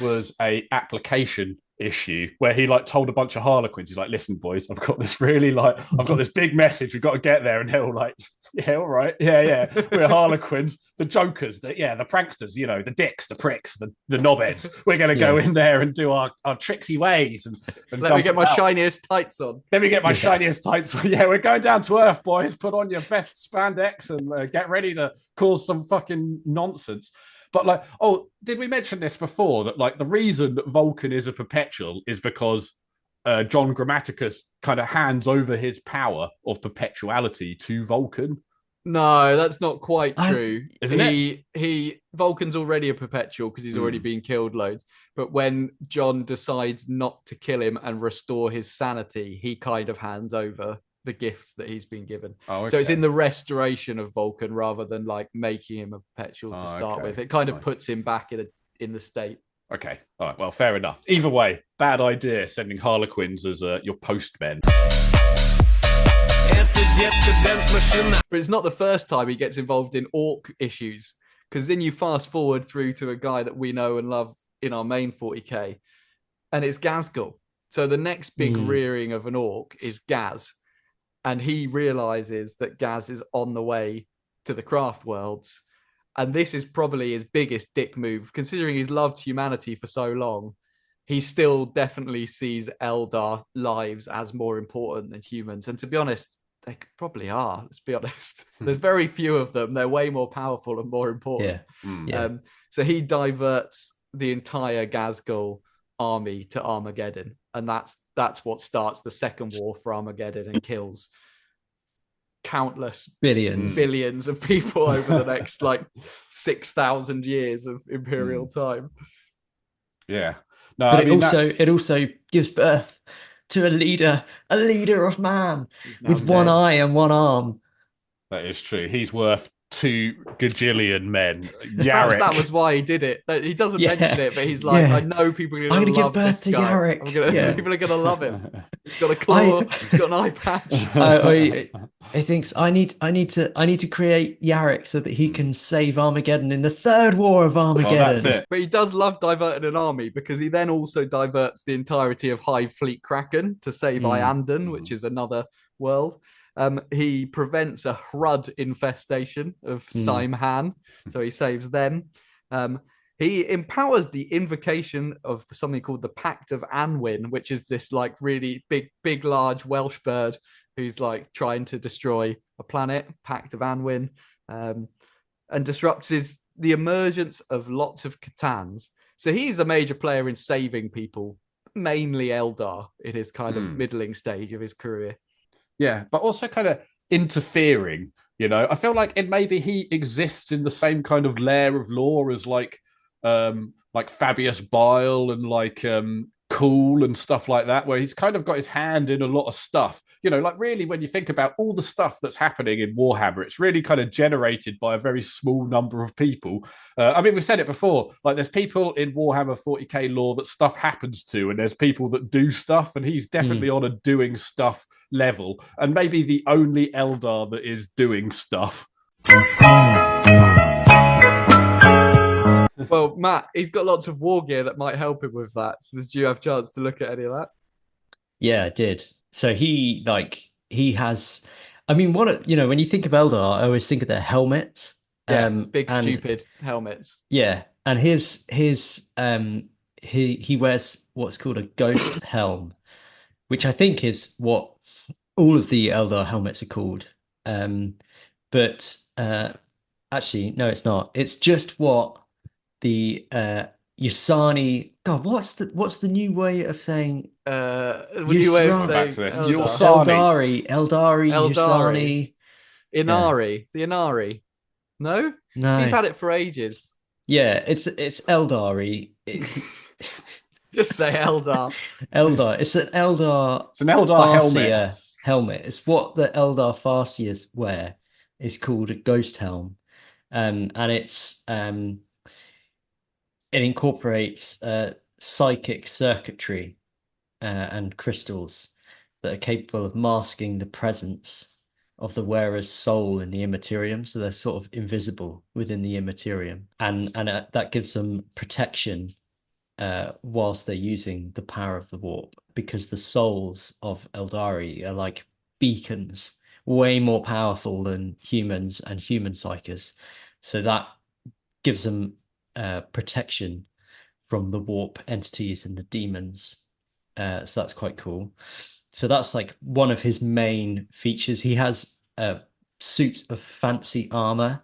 was a application issue where he like told a bunch of Harlequins, he's like, listen boys, I've got this big message, we've got to get there. And they're all like, yeah, all right, yeah, we're Harlequins, the jokers, the pranksters, the dicks, the pricks, the knobheads, we're going to go in there and do our tricksy ways and let me get my shiniest tights on. Yeah, we're going down to earth, boys. Put on your best spandex and get ready to cause some fucking nonsense. But did we mention this before? That like the reason that Vulcan is a perpetual is because John Grammaticus kind of hands over his power of perpetuality to Vulcan. No, that's not quite true. Isn't it? Vulcan's already a perpetual because he's already been killed loads. But when John decides not to kill him and restore his sanity, he kind of hands over the gifts that he's been given. Oh, okay. So it's in the restoration of Vulcan rather than like making him a perpetual to start with. It kind of puts him back in the state. Okay. All right. Well, fair enough. Either way, bad idea sending Harlequins as your postmen. But it's not the first time he gets involved in orc issues, because then you fast forward through to a guy that we know and love in our main 40k, and it's Ghazghkull. So the next big rearing of an orc is Gaz. And he realizes that Gaz is on the way to the craft worlds. And this is probably his biggest dick move, considering he's loved humanity for so long. He still definitely sees Eldar lives as more important than humans. And to be honest, they probably are, let's be honest. There's very few of them. They're way more powerful and more important. So he diverts the entire Ghazghkull army to Armageddon. And that's what starts the second war for Armageddon and kills countless billions of people over the next 6,000 years of Imperial time. Yeah. No, but it also gives birth to a leader of man with one eye and one arm. That is true. He's worth 2 gajillion men. Yarrick. That was why he did it. He doesn't mention it, but he's like, I know people are going to love this guy. Yarrick. People are going to love him. He's got a claw. He's got an eye patch. He thinks I need to create Yarrick so that he can save Armageddon in the third war of Armageddon. Well, that's it. But he does love diverting an army, because he then also diverts the entirety of Hive Fleet Kraken to save Iandan, which is another world. He prevents a Hrud infestation of Saimhan, so he saves them. He empowers the invocation of something called the Pact of Anwin, which is this really big, large Welsh bird who's trying to destroy a planet, Pact of Anwin, and disrupts the emergence of lots of C'tans. So he's a major player in saving people, mainly Eldar, in his kind of middling stage of his career. Yeah, but also kind of interfering, I feel like maybe he exists in the same kind of layer of lore as Fabius Bile and Cool and stuff like that, where he's kind of got his hand in a lot of stuff. Really, when you think about all the stuff that's happening in Warhammer, it's really kind of generated by a very small number of people. We've said it before, there's people in Warhammer 40k lore that stuff happens to, and there's people that do stuff, and he's definitely on a doing stuff level, and maybe the only Eldar that is doing stuff. Well, Matt, he's got lots of war gear that might help him with that. So did you have a chance to look at any of that? Yeah, I did. So he has I mean, when you think of Eldar, I always think of their helmets. Yeah, big stupid helmets. Yeah, and he wears what's called a ghost helm, which I think is what all of the Eldar helmets are called. But actually, no, it's not. It's just what the Yusani. God, what's the new way of saying? New way of saying Eldari, Yusani, Inari, the Inari. No, he's had it for ages. Yeah, it's Eldari. Just say Eldar. Eldar. It's an Eldar. It's an Eldar helmet. It's what the Eldar Farseers wear. It's called a ghost helm, and it incorporates psychic circuitry and crystals that are capable of masking the presence of the wearer's soul in the immaterium, so they're sort of invisible within the immaterium, and that gives them protection whilst they're using the power of the warp, because the souls of Eldari are like beacons, way more powerful than humans and human psykers, so that gives them protection from the warp entities and the demons. So that's quite cool. So that's like one of his main features. He has a suit of fancy armor,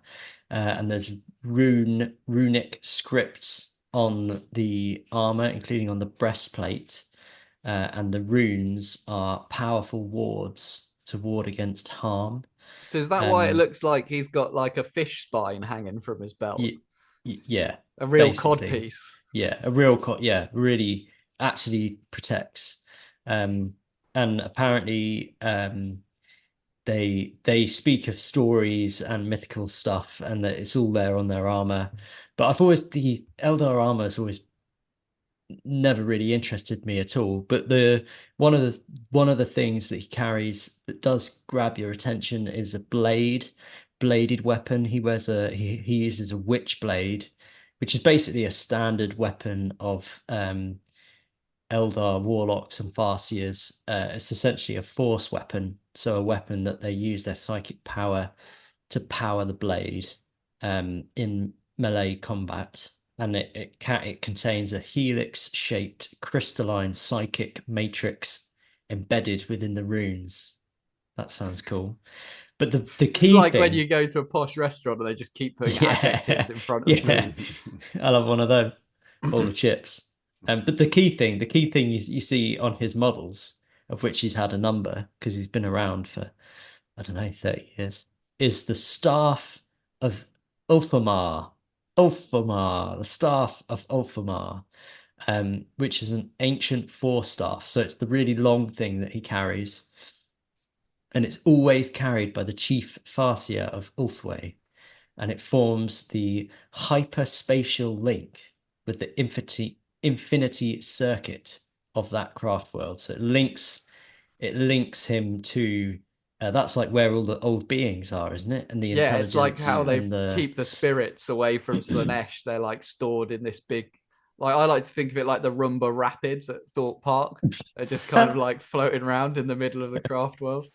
and there's runic scripts on the armor, including on the breastplate. And the runes are powerful wards to ward against harm. So is that why it looks like he's got like a fish spine hanging from his belt? Yeah. A real cod piece. Yeah, a real cod. Yeah, really actually protects. And apparently they speak of stories and mythical stuff, and that it's all there on their armor. But the Eldar armor has always never really interested me at all. But one of the things that he carries that does grab your attention is a bladed weapon. He uses a witch blade, which is basically a standard weapon of Eldar warlocks and Farseers. It's essentially a force weapon, so a weapon that they use their psychic power to power the blade in melee combat, and it contains a helix-shaped crystalline psychic matrix embedded within the runes. That sounds cool. But the key it's like thing, when you go to a posh restaurant and they just keep putting adjectives in front of food. I love one of those. All the chips. But the key thing you see on his models, of which he's had a number because he's been around for, I don't know, 30 years, is the staff of Ulthamar. The staff of Ulthamar, which is an ancient forestaff. So it's the really long thing that he carries. And it's always carried by the chief Farseer of Ulthwé. And it forms the hyperspatial link with the infinity circuit of that craft world. So it links him to that's like where all the old beings are, isn't it? And the intelligence. It's like how they keep the spirits away from Slaanesh. They're like stored in this big, like I like to think of it like the Rumba Rapids at Thorpe Park. They're just kind of like floating around in the middle of the craft world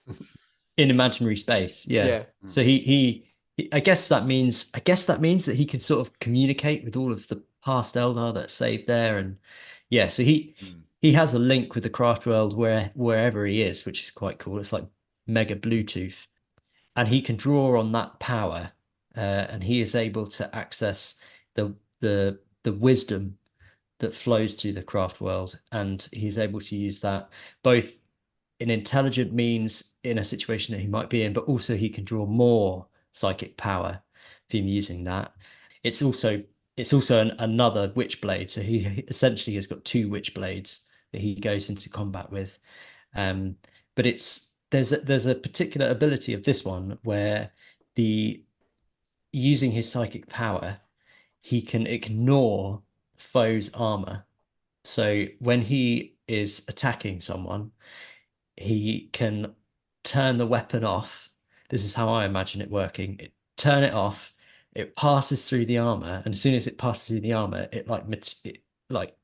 in imaginary space. Yeah. So he I guess that means that he can sort of communicate with all of the past Eldar that saved there, and so he has a link with the craft world wherever he is, which is quite cool. It's like mega Bluetooth, and he can draw on that power, and he is able to access the wisdom that flows through the craft world, and he's able to use that both in intelligent means in a situation that he might be in, but also he can draw more psychic power from using that. It's also another witch blade, so he essentially has got two witch blades that he goes into combat with. But there's a particular ability of this one where using his psychic power, he can ignore foe's armor. So when he is attacking someone, he can turn the weapon off. This is how I imagine it working. Turn it off. It passes through the armor, and as soon as it passes through the armor, it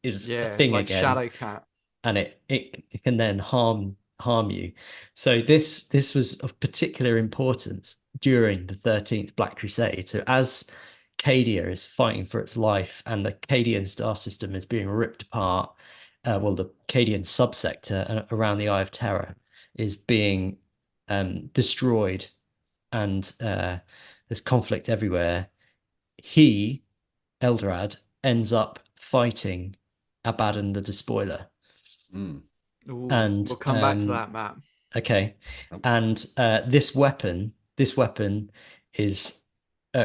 is a thing like again. Shadow Cat, and it can then harm harm you. So this was of particular importance during the 13th Black Crusade. So as Cadia is fighting for its life and the Cadian star system is being ripped apart, the Cadian subsector around the Eye of Terror is being destroyed, and there's conflict everywhere. He, Eldrad, ends up fighting Abaddon the Despoiler. Ooh, and we'll come back to that, Matt. Okay. And this weapon is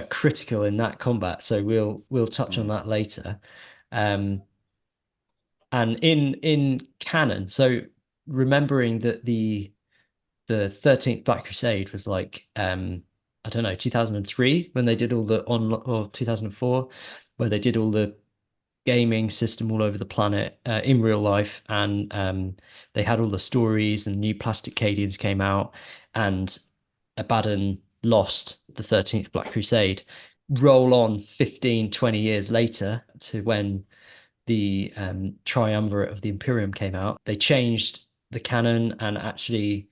critical in that combat, so we'll touch on that later. And in canon, so remembering that the 13th Black Crusade was like I don't know, 2003 when they did all the or 2004 where they did all the gaming system all over the planet in real life, and they had all the stories and new plastic Cadians came out, and Abaddon lost the 13th Black Crusade. Roll on 15-20 years later to when the Triumvirate of the Imperium came out. They changed the canon, and actually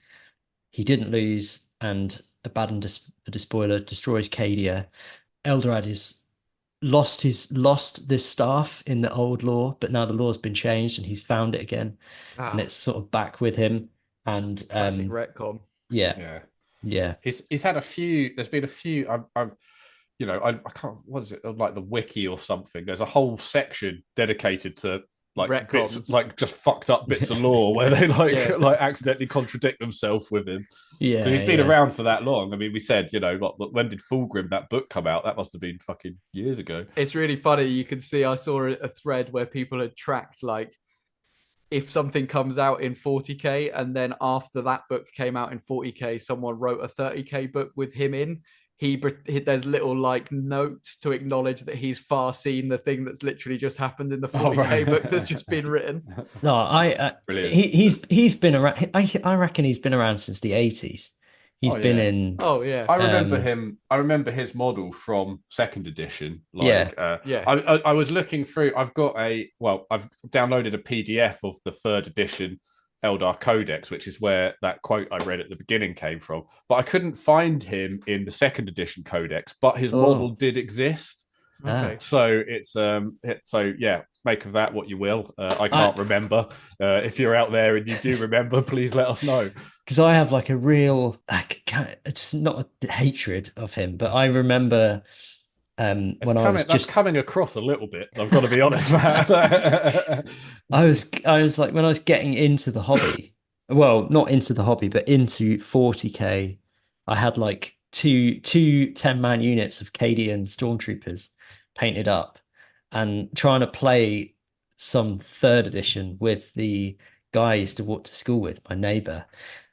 he didn't lose, and Abaddon the Despoiler destroys Cadia. Eldrad is lost this staff in the old lore, but now the lore's been changed and he's found it again, and it's sort of back with him. And classic retcon. Yeah. He's had a few. There's been a few. I can't. What is it like, the wiki or something? There's a whole section dedicated to like bits, like just fucked up bits of lore where they like accidentally contradict themselves with him. Yeah, he's been around for that long. I mean, we said, when did Fulgrim, that book, come out? That must have been fucking years ago. It's really funny. You can see, I saw a thread where people had tracked, like, if something comes out in 40k and then after that book came out in 40k, someone wrote a 30k book with him in. There's little like notes to acknowledge that he's far seen the thing that's literally just happened in the 40k book that's just been written. No, he's been around. I reckon he's been around since the 80s. He's been in. Oh yeah, I remember him. I remember his model from second edition. I was looking through. I've downloaded a PDF of the third edition Eldar Codex, which is where that quote I read at the beginning came from. But I couldn't find him in the second edition Codex, but his model did exist. Okay. So it's make of that what you will. I can't remember. If you're out there and you do remember, please let us know. Because I have like a real, it's not a hatred of him, but I remember that's coming across a little bit. I've got to be honest, man. I was like, when I was getting into the hobby, well, not into the hobby, but into 40k, I had like two 10-man units of Cadian stormtroopers painted up, and trying to play some third edition with the guy I used to walk to school with, my neighbor,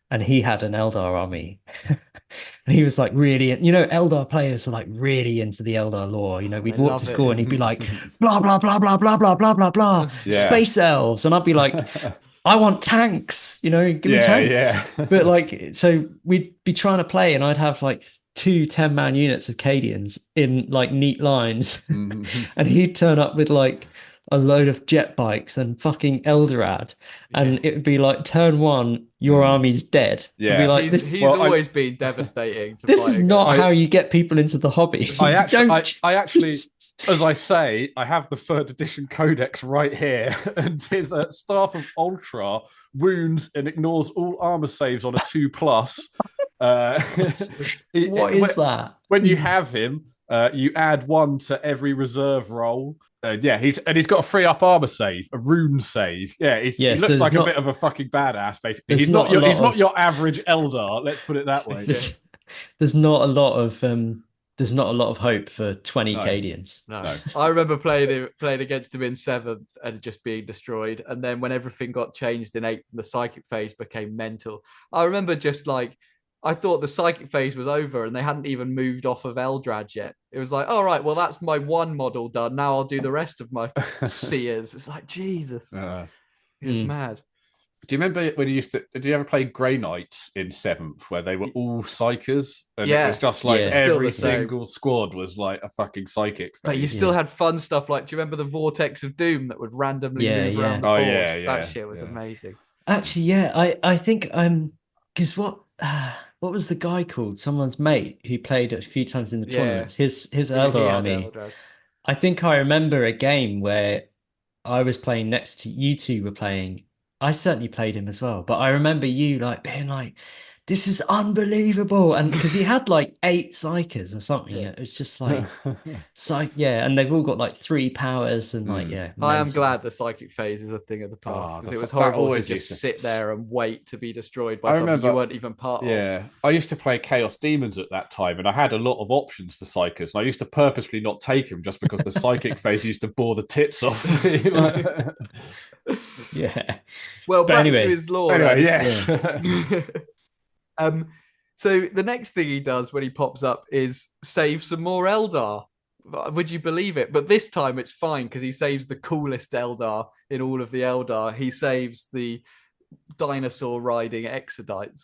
and he had an Eldar army. And he was like really, Eldar players are like really into the Eldar lore. We'd walk to school and he'd be like, blah, blah, blah, blah, blah, blah, blah, blah, blah, space elves. And I'd be like, I want tanks, give me tanks. Yeah. But like, so we'd be trying to play and I'd have like 2 10-man units of Cadians in like neat lines. And he'd turn up with like a load of jet bikes and fucking Eldrad, and it would be like turn 1, your army's dead. Yeah, like, he's always been devastating. This is not how you get people into the hobby. I actually, as I say, I have the third edition Codex right here, and his Staff of Ultra wounds and ignores all armor saves on a 2+. What is that? When you have him, you add 1 to every reserve roll. He's got a 3-up armor save, a rune save. He looks like a bit of a fucking badass. Basically, he's not your average Eldar. Let's put it that way. There's not a lot of hope for 20 Cadians. No. I remember playing against him in 7th and just being destroyed. And then when everything got changed in 8th and the psychic phase became mental, I remember just like, I thought the psychic phase was over and they hadn't even moved off of Eldrad yet. It was like, all right, well, that's my 1 model done. Now I'll do the rest of my seers. It's like, Jesus. It was mad. Do you remember when did you ever play Grey Knights in 7th where they were all psychers? And it was just like every single squad was like a fucking psychic phase. But you still had fun stuff like, do you remember the Vortex of Doom that would randomly move around the board? That shit was amazing. Actually, yeah, I think because what was the guy called? Someone's mate who played a few times in the tournament. His he Eldar had army. Eldrad. I think I remember a game where I was playing next to you two were playing. I certainly played him as well, but I remember you like being like, "This is unbelievable," and because he had like 8 psychers or something, it was just like, yeah, and they've all got like 3 powers and like, yeah. I am amazing. glad the psychic phase is a thing of the past because it was horrible to just sit there and wait to be destroyed by something you weren't even part of. Yeah, I used to play Chaos Demons at that time, and I had a lot of options for psychers, and I used to purposely not take them just because the psychic phase used to bore the tits off me. Yeah. Well, back to his lore. Anyway, yes. So the next thing he does when he pops up is save some more Eldar. Would you believe it? But this time it's fine because he saves the coolest Eldar in all of the Eldar. He saves the dinosaur riding Exodites.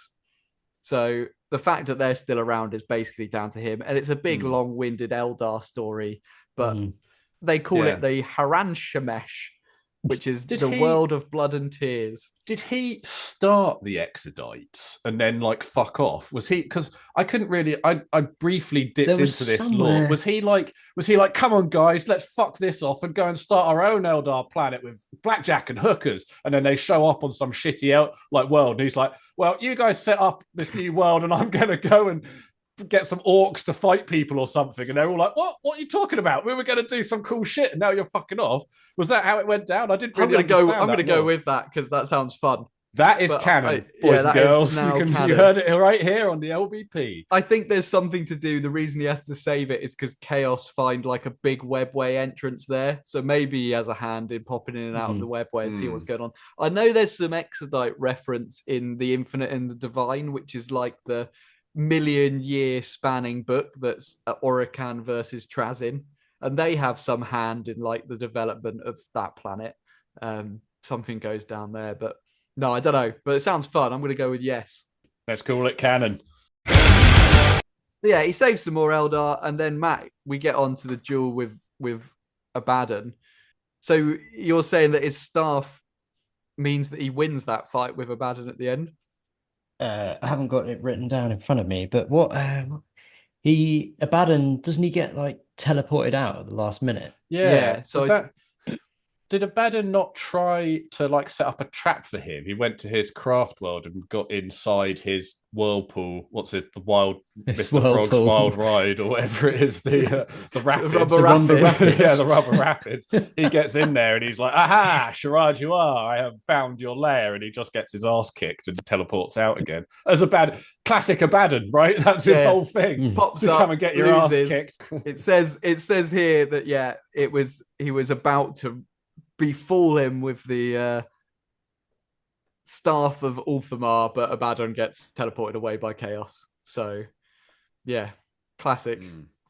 So the fact that they're still around is basically down to him. And it's a big, long-winded Eldar story, but they call it the Haran Shemesh, which is world of blood and tears. Did he start the Exodites and then like fuck off? Was he? Because I couldn't really. I briefly dipped into this lore. Was he like? Come on, guys, let's fuck this off and go and start our own Eldar planet with blackjack and hookers? And then they show up on some shitty world, and he's like, "Well, you guys set up this new world, and I'm gonna go and get some orcs to fight people or something." And they're all like, what are you talking about? We were going to do some cool shit and now you're fucking off. Was that how it went down? I didn't really I'm going to go with that because that sounds fun. That is canon, boys and girls. You heard it right here on the LBP. I think there's something to do. The reason he has to save it is because Chaos find like a big webway entrance there. So maybe he has a hand in popping in and out of the webway and see what's going on. I know there's some Exodite reference in the Infinite and the Divine, which is like the million-year spanning book that's Orican versus Trazyn, and they have some hand in like the development of that planet. Something goes down there, but no, I don't know. But it sounds fun. I'm going to go with yes. Let's call it canon. Yeah, he saves some more Eldar, and then Matt, we get on to the duel with Abaddon. So you're saying that his staff means that he wins that fight with Abaddon at the end? I haven't got it written down in front of me, but what Abaddon, doesn't he get like teleported out at the last minute? Yeah. So did Abaddon not try to like set up a trap for him? He went to his craft world and got inside his whirlpool. What's it? The Mr. Frog's Wild Ride or whatever it is. The rapids. The rubber rapids. Yeah, the rubber rapids. He gets in there and he's like, "Aha, Sharad, you are. I have found your lair." And he just gets his ass kicked and teleports out again. As classic Abaddon, right? That's his whole thing. Pops up, come and get your ass kicked. It says here that he was about to befool him with the staff of Ulthamar, but Abaddon gets teleported away by Chaos. So, yeah, classic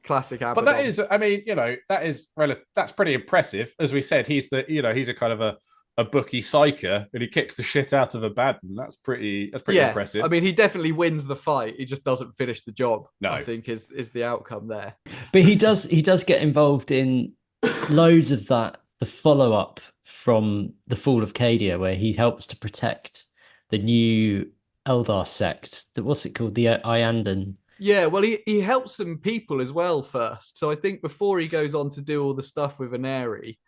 Abaddon. But that is, I mean, that's pretty impressive. As we said, he's a kind of a bookie psyker, and he kicks the shit out of Abaddon. That's pretty impressive. I mean, he definitely wins the fight. He just doesn't finish the job. No, I think is the outcome there. But he does get involved in loads of that. The follow-up from the Fall of Cadia, where he helps to protect the new Eldar sect. What's it called? The Iandan. Yeah, well, he helps some people as well first. So I think before he goes on to do all the stuff with Aneri,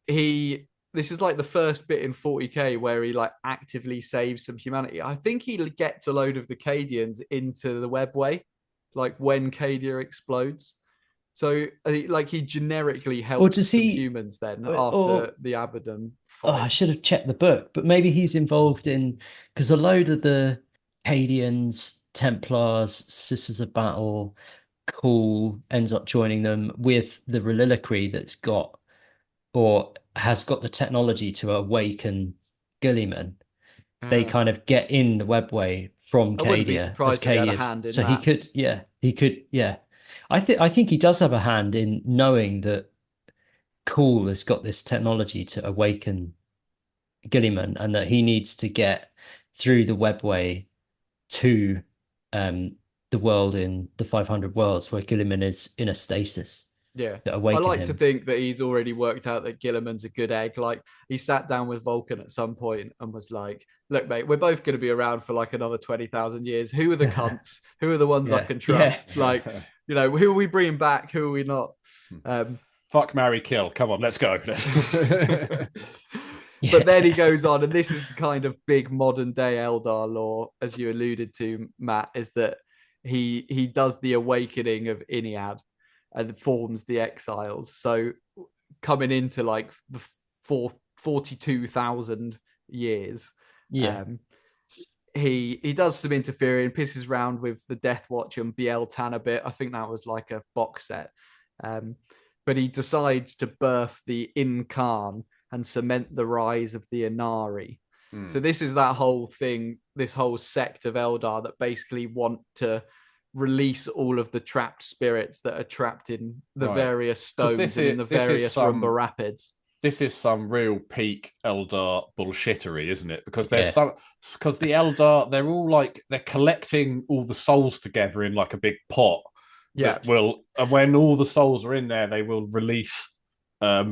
this is like the first bit in 40k where he like actively saves some humanity. I think he gets a load of the Cadians into the webway, like when Cadia explodes. So, like, he generically helps humans then after the Abaddon fight. Oh, I should have checked the book, but maybe he's involved in... Because a load of the Cadians, Templars, Sisters of Battle, ends up joining them with the Reliquary that's got, or has got the technology to awaken Guilliman. They kind of get in the webway from Cadia. I wouldn't be surprised if he had a hand in that. He could, I think he does have a hand in knowing that Cool has got this technology to awaken Guilliman, and that he needs to get through the webway to the world in the 500 worlds where Guilliman is in a stasis. Yeah, that I awaken like him. to think that he's already worked out that Gilliman's a good egg. Like he sat down with Vulcan at some point and was like, "Look, mate, we're both going to be around for like another 20,000 years. Who are the cunts? Who are the ones I can trust? Like, you know, who are we bringing back? Who are we not?" Fuck, marry, kill. Come on, let's go. But then he goes on, and this is the kind of big modern day Eldar lore, as you alluded to, Matt, is that he does the awakening of Iniad and forms the exiles. So coming into like the 42,000 years, he does some interfering, pisses around with the Death Watch and Biel-Tan a bit. I think that was like a box set. But he decides to birth the Incarn and cement the rise of the Inari. So this is that whole thing, this whole sect of Eldar that basically want to release all of the trapped spirits that are trapped in the various stones and in the various Rumba Rapids. This is some real peak Eldar bullshittery, isn't it? Because there's because the Eldar, they're all like, they're collecting all the souls together in like a big pot. Yeah. And when all the souls are in there, they will release a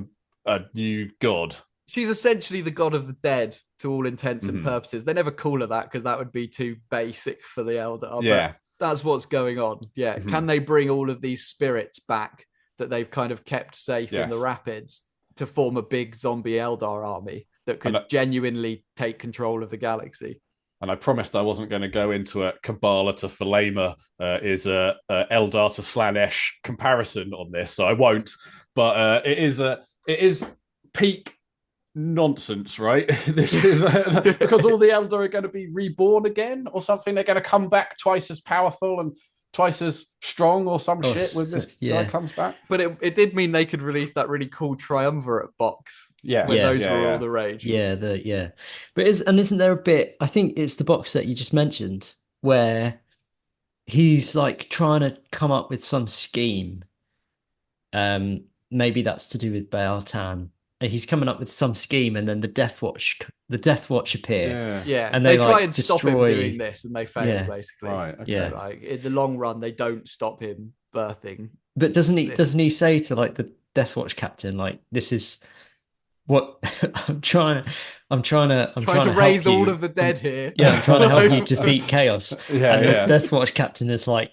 new god. She's essentially the god of the dead to all intents and purposes. They never call her that because that would be too basic for the Eldar. Yeah. But that's what's going on. Yeah. Can they bring all of these spirits back that they've kind of kept safe in the rapids to form a big zombie Eldar army that could genuinely take control of the galaxy? And I promised I wasn't going to go into a Kabbalah to Thelema is a Eldar to Slanesh comparison on this, so I won't. But it is peak nonsense, right? This is because all the Eldar are going to be reborn again or something. They're going to come back twice as powerful and twice as strong or some shit when this guy comes back. But it did mean they could release that really cool triumvirate box. When those were all the rage. But isn't there a bit, I think it's the box set you just mentioned, where he's like trying to come up with some scheme. Maybe that's to do with Biel-Tan. And he's coming up with some scheme, and then the Death Watch appear. And they try and stop him doing this, and they fail basically. Right. Okay. Like in the long run, they don't stop him birthing. But doesn't he say to like the Death Watch captain, like, this is what I'm trying to raise all of the dead here. Yeah, I'm trying to help you defeat chaos. The Death Watch captain is like,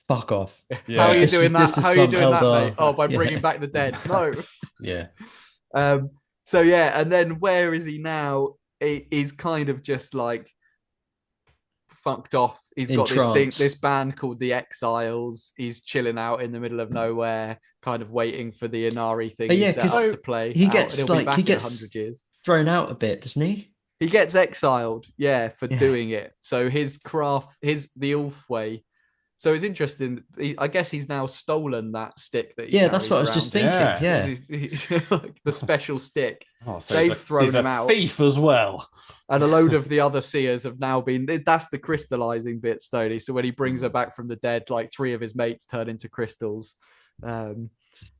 fuck off. How are you doing that? How are you doing that, mate? Oh, by bringing back the dead. No. And then where is he now? He's kind of just like fucked off. He's got this band called the Exiles. He's chilling out in the middle of nowhere, kind of waiting for the Inari thing he set up to play. He gets 100 years thrown out a bit, doesn't he? He gets exiled, for doing it. So his craft, the Ulthway. So it's interesting. I guess he's now stolen that stick that. That's what I was just thinking. Yeah, he's like the special stick. So they've thrown him out. Thief as well. And a load of the other seers have now been. That's the crystallizing bit, Stoney. So when he brings her back from the dead, like 3 of his mates turn into crystals, and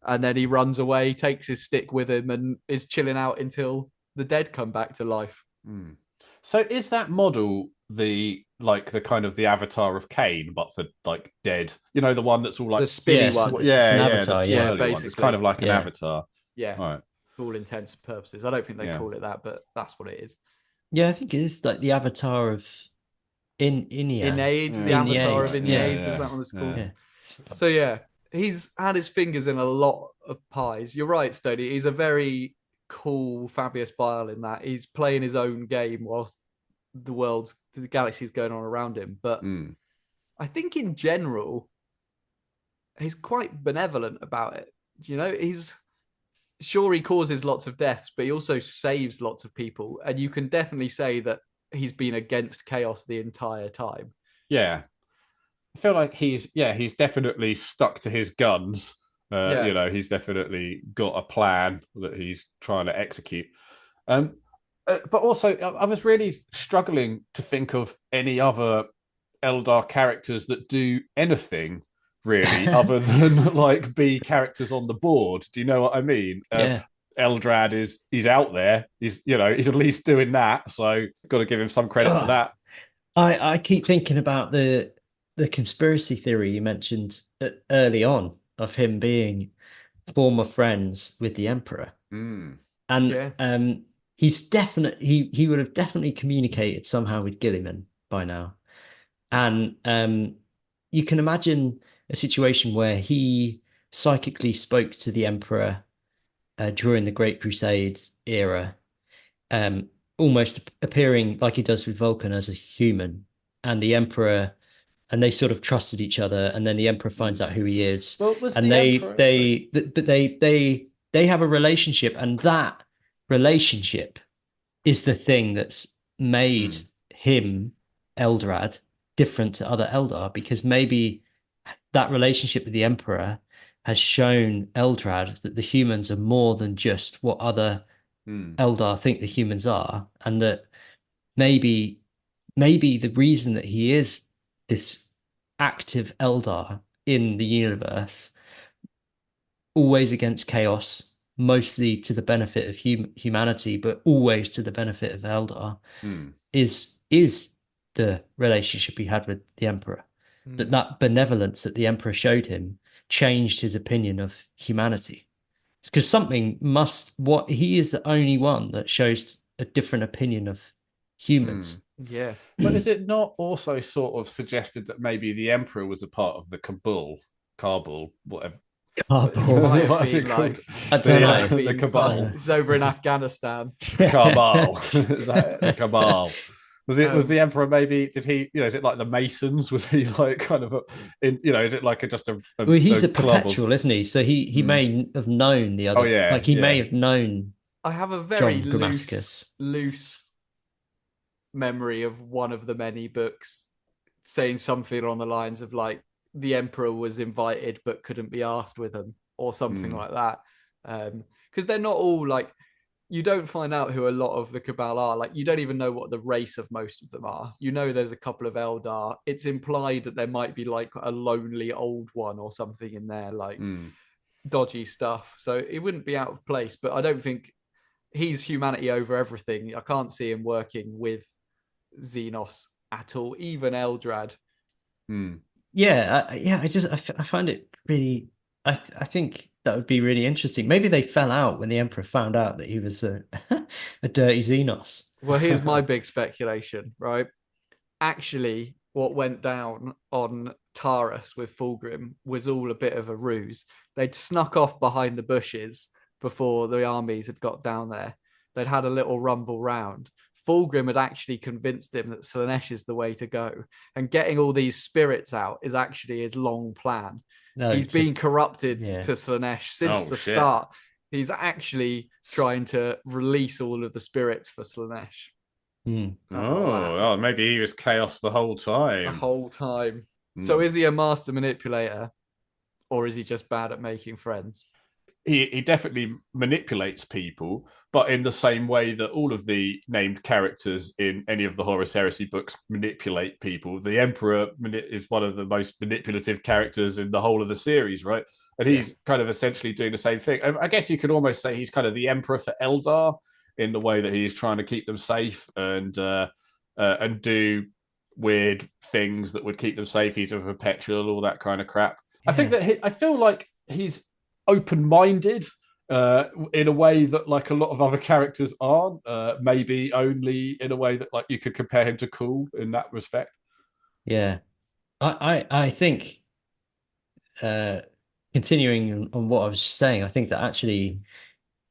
then he runs away, takes his stick with him, and is chilling out until the dead come back to life. So is that model the kind of the avatar of Cain, but for like dead? You know, the one that's all like the spinny one. It's an avatar, basically. It's kind of like an avatar. Yeah. Right. For all intents and purposes. I don't think they call it that, but that's what it is. Yeah, I think it is like the avatar of Inaid, the avatar of Inaid, is that what it's called? Yeah. So he's had his fingers in a lot of pies. You're right, Stoney. He's a very cool Fabius Bile in that he's playing his own game whilst the galaxy's going on around him. But I think in general, he's quite benevolent about it. You know, he causes lots of deaths, but he also saves lots of people. And you can definitely say that he's been against chaos the entire time. Yeah. I feel like he's definitely stuck to his guns. You know, he's definitely got a plan that he's trying to execute. But also, I was really struggling to think of any other Eldar characters that do anything really other than like be characters on the board. Do you know what I mean? Eldrad he's out there. He's at least doing that. So got to give him some credit for that. I keep thinking about the conspiracy theory you mentioned early on of him being former friends with the Emperor. And he would have definitely communicated somehow with Gilliman by now. And you can imagine a situation where he psychically spoke to the Emperor during the Great Crusades era, almost appearing like he does with Vulcan as a human, and the Emperor, and they sort of trusted each other, and then the Emperor finds out who he is, and they have a relationship, and that relationship is the thing that's made him, Eldrad, different to other Eldar, because maybe that relationship with the Emperor has shown Eldrad that the humans are more than just what other Eldar think the humans are, and that maybe the reason that he is this active Eldar in the universe, always against chaos, mostly to the benefit of humanity, but always to the benefit of Eldar, is the relationship he had with the Emperor. That benevolence that the Emperor showed him changed his opinion of humanity. Because he is the only one that shows a different opinion of humans. Yeah. But is it not also sort of suggested that maybe the Emperor was a part of the Kabul, whatever? What's it called? I don't know. The Cabal. It's over in Afghanistan. Cabal. Is that the Cabal? Was the Emperor maybe? Did he? Is it like the Masons? Was he like kind of is it like just a? Well, he's a perpetual, isn't he? So he may have known the other. Oh yeah. Like he may have known. I have a very loose memory of one of the many books saying something along the lines of like the Emperor was invited but couldn't be asked with them, or something like that. Because they're not all like. You don't find out who a lot of the Cabal are. Like, you don't even know what the race of most of them are. There's a couple of Eldar. It's implied that there might be like a lonely old one or something in there, like dodgy stuff. So it wouldn't be out of place, but I don't think he's humanity over everything. I can't see him working with Xenos at all, even Eldrad. I find it really... I think that would be really interesting. Maybe they fell out when the Emperor found out that he was a dirty Xenos. Well, here's my big speculation, right? Actually, what went down on Taurus with Fulgrim was all a bit of a ruse. They'd snuck off behind the bushes before the armies had got down there. They'd had a little rumble round. Fulgrim had actually convinced him that Slaanesh is the way to go. And getting all these spirits out is actually his long plan. No, he's been corrupted to Slaanesh since the start. He's actually trying to release all of the spirits for Slaanesh. Oh, maybe he was chaos the whole time. So is he a master manipulator, or is he just bad at making friends? He definitely manipulates people, but in the same way that all of the named characters in any of the Horus Heresy books manipulate people. The Emperor is one of the most manipulative characters in the whole of the series, right? And he's kind of essentially doing the same thing. I guess you could almost say he's kind of the Emperor for Eldar in the way that he's trying to keep them safe and do weird things that would keep them safe. He's a perpetual, all that kind of crap. Yeah. I feel like he's open-minded in a way that like a lot of other characters aren't, maybe only in a way that like you could compare him to Cool in that respect. I think continuing on what I was saying, I think that actually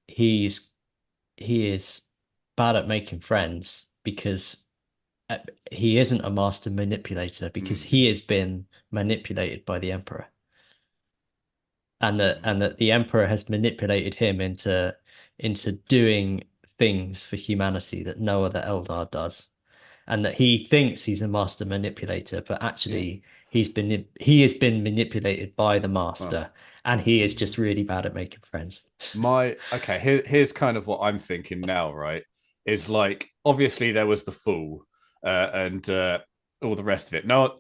he is bad at making friends because he isn't a master manipulator, because he has been manipulated by the Emperor. And that the Emperor has manipulated him into doing things for humanity that no other Eldar does, and that he thinks he's a master manipulator, but actually he has been manipulated by the master, and he is just really bad at making friends. Here's kind of what I'm thinking now. Right, is like obviously there was the Fool and all the rest of it. No,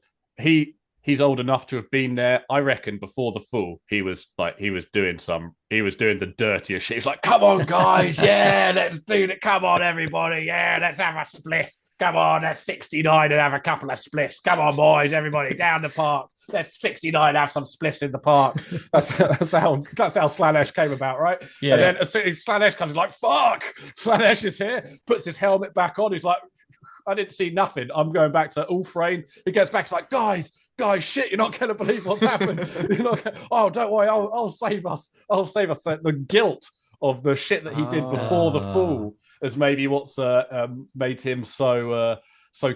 He's old enough to have been there. I reckon before the Fool, he was doing the dirtiest shit. He's like, come on, guys. Yeah, let's do it. Come on, everybody. Yeah, let's have a spliff. Come on, that's 69 and have a couple of spliffs. Come on, boys, everybody down the park. let's 69 have some spliffs in the park. That's how Slaanesh came about, right? Yeah. And then as soon as Slaanesh comes, he's like, fuck, Slaanesh is here, puts his helmet back on. He's like, I didn't see nothing. I'm going back to Ulthran. He gets back, he's like, guys, shit, you're not going to believe what's happened. Oh, don't worry, I'll save us. I'll save us. So the guilt of the shit that he did before the fall is maybe what's made him so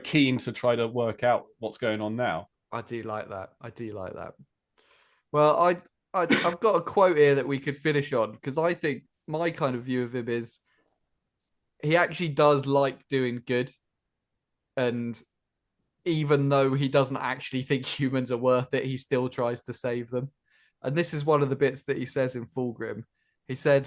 keen to try to work out what's going on now. I do like that. Well, I've got a quote here that we could finish on, because I think my kind of view of him is he actually does like doing good. And even though he doesn't actually think humans are worth it, he still tries to save them. And this is one of the bits that he says in Fulgrim. He said,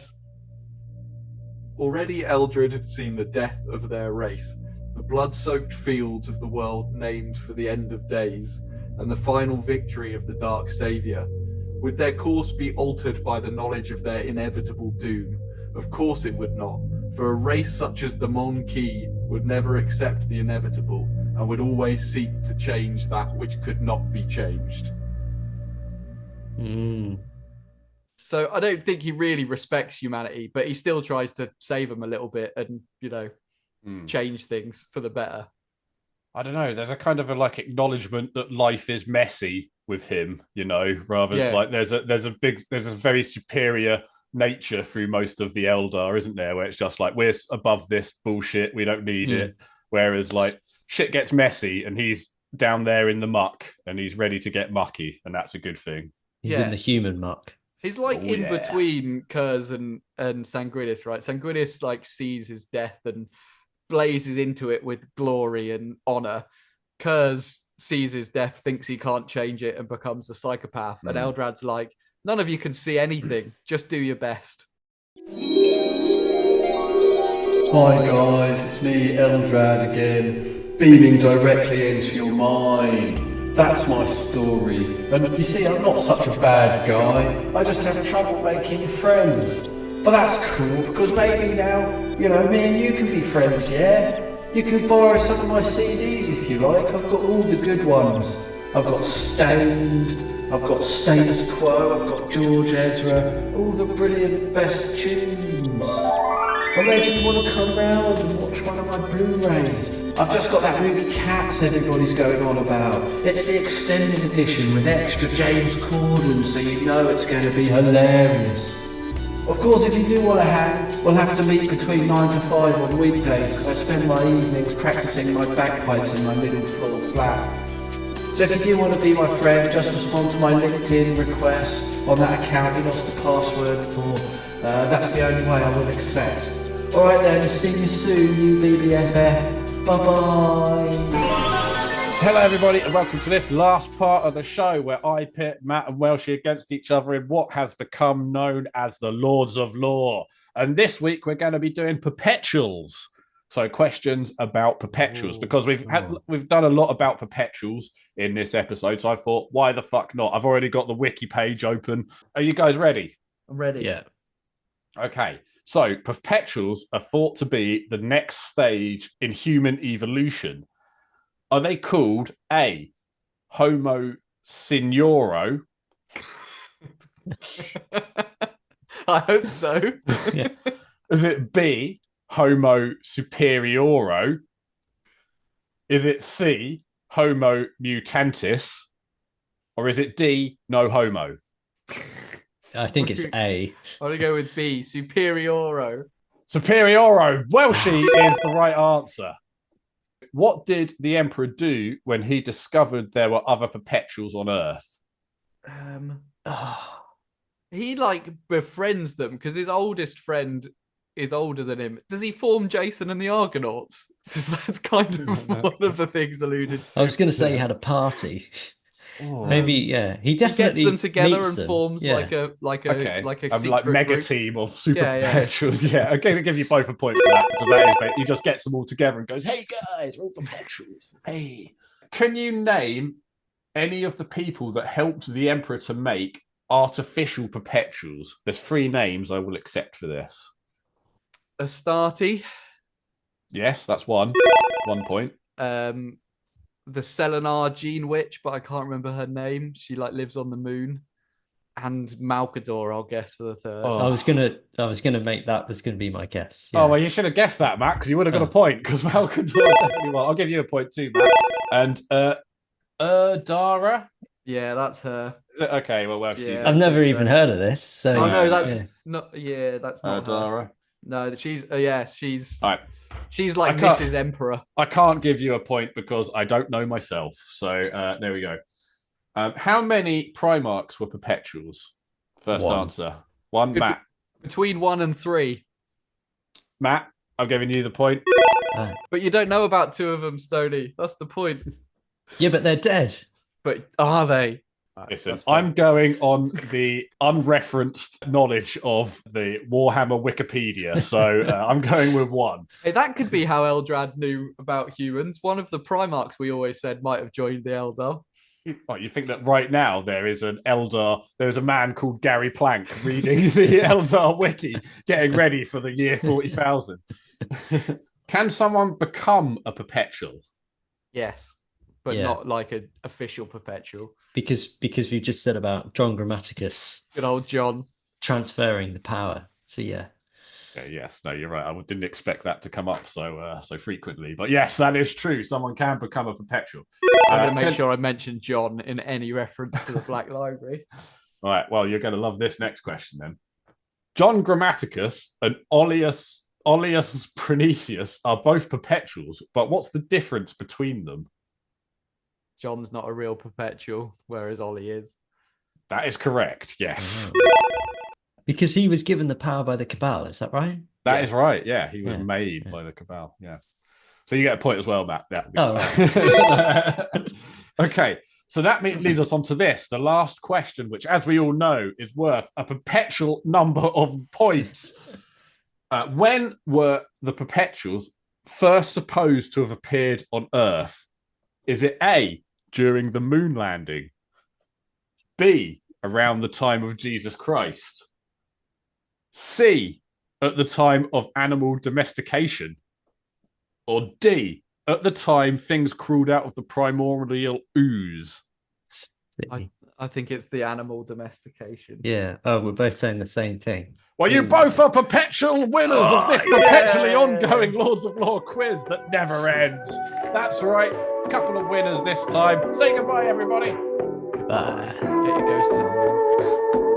already Eldrad had seen the death of their race, the blood-soaked fields of the world named for the end of days, and the final victory of the Dark Saviour. Would their course be altered by the knowledge of their inevitable doom? Of course it would not, for a race such as the Mon-Ki would never accept the inevitable and would always seek to change that which could not be changed. So I don't think he really respects humanity, but he still tries to save them a little bit and, change things for the better. I don't know. There's a kind of a acknowledgement that life is messy with him, rather there's a very superior nature through most of the Eldar, isn't there? Where it's just we're above this bullshit, we don't need it. Whereas shit gets messy and he's down there in the muck and he's ready to get mucky, and that's a good thing. He's in the human muck. He's between Kurz and Sangridis, right? Sangridis sees his death and blazes into it with glory and honor. Kurz sees his death, thinks he can't change it, and becomes a psychopath. And Eldrad's like, none of you can see anything. Just do your best. Hi guys, it's me, Eldrad again, beaming directly into your mind. That's my story. And you see, I'm not such a bad guy. I just have trouble making friends. But that's cool, because maybe now, me and you can be friends, yeah? You can borrow some of my CDs if you like. I've got all the good ones. I've got Stained, I've got Status Quo, I've got George Ezra, all the brilliant best tunes. Or maybe you want to come round and watch one of my Blu-rays. I've just got that movie Cats everybody's going on about. It's the extended edition with extra James Corden, so you know it's going to be hilarious. Of course, if you do want to hang, we'll have to meet between 9 to 5 on weekdays, because I spend my evenings practicing my bagpipes in my middle floor flat. So if you do want to be my friend, just respond to my LinkedIn request on that account you lost the password for. That's the only way I will accept. Alright then, see you soon, you BBFF. Bye-bye. Hello everybody and welcome to this last part of the show where I pit Matt and Welshie against each other in what has become known as the Lords of Lore. And this week we're going to be doing perpetuals. So questions about perpetuals, because we've done a lot about perpetuals in this episode. So I thought, why the fuck not? I've already got the wiki page open. Are you guys ready? I'm ready. Yeah. Okay. So perpetuals are thought to be the next stage in human evolution. Are they called A, Homo Signoro? I hope so. Yeah. Is it B, Homo Superioro? Is it C, Homo Mutantis? Or is it D, No Homo? I think it's A. I'm going to go with B, Superioro. Superioro. Welshie is the right answer. What did the Emperor do when he discovered there were other perpetuals on Earth? He befriends them because his oldest friend is older than him. Does he form Jason and the Argonauts? That's kind of one of the things alluded to. I was going to say he had a party. Oh. Maybe, yeah. He definitely gets them together and them. forms like a secret mega group. Team of super perpetuals. Yeah, I'm going to give you both a point for that, because he just gets them all together and goes, "Hey guys, we're all perpetuals. Hey, can you name any of the people that helped the Emperor to make artificial perpetuals?" There's 3 names I will accept for this. Astarte. Yes, that's 1 point. the Selenar Gene Witch, but I can't remember her name. She like lives on the moon. And Malkador, I'll guess, for the third. Oh. I was gonna make that was gonna be my guess. Yeah. Oh well, you should have guessed that, Matt, because you would have got a point. Because Malkador definitely won. I'll give you a point too, Matt. And Dara. Yeah, that's her. Is it? Okay, well, I've never even heard of this. So no, that's not. Yeah, that's not Dara. No, she's she's all right. She's like Mrs. Emperor. I can't give you a point because I don't know myself. So there we go. How many Primarchs were Perpetuals? First answer. One, Matt. Between 1 and 3. Matt, I'm giving you the point. But you don't know about 2 of them, Stoney. That's the point. Yeah, but they're dead. But are they? Listen, I'm going on the unreferenced knowledge of the Warhammer Wikipedia, so I'm going with 1. Hey, that could be how Eldrad knew about humans. One of the Primarchs we always said might have joined the Eldar. Oh, you think that right now there is an Eldar, there's a man called Gary Plank reading the Eldar wiki, getting ready for the year 40,000. Can someone become a Perpetual? Yes, but not like an official Perpetual. Because we've just said about John Grammaticus. Good old John. Transferring the power. So yeah. Yes, no, you're right. I didn't expect that to come up so frequently, but yes, that is true. Someone can become a Perpetual. I'm going to make sure I mention John in any reference to the Black Library. All right, well, you're going to love this next question then. John Grammaticus and Ollius Prenicius are both Perpetuals, but what's the difference between them? John's not a real Perpetual, whereas Ollie is. That is correct, yes. Because he was given the power by the Cabal, is that right? That is right, yeah. He was made by the Cabal, yeah. So you get a point as well, Matt. Right. Okay, so that leads us on to this, the last question, which, as we all know, is worth a perpetual number of points. When were the Perpetuals first supposed to have appeared on Earth? Is it A, during the moon landing? B, around the time of Jesus Christ? C, at the time of animal domestication? Or D, at the time things crawled out of the primordial ooze? I think it's the animal domestication. Yeah. Oh, we're both saying the same thing. Well, you both are perpetual winners of this perpetually ongoing Lords of Lore quiz that never ends. That's right. A couple of winners this time. Say goodbye, everybody. Bye. Get your ghost in.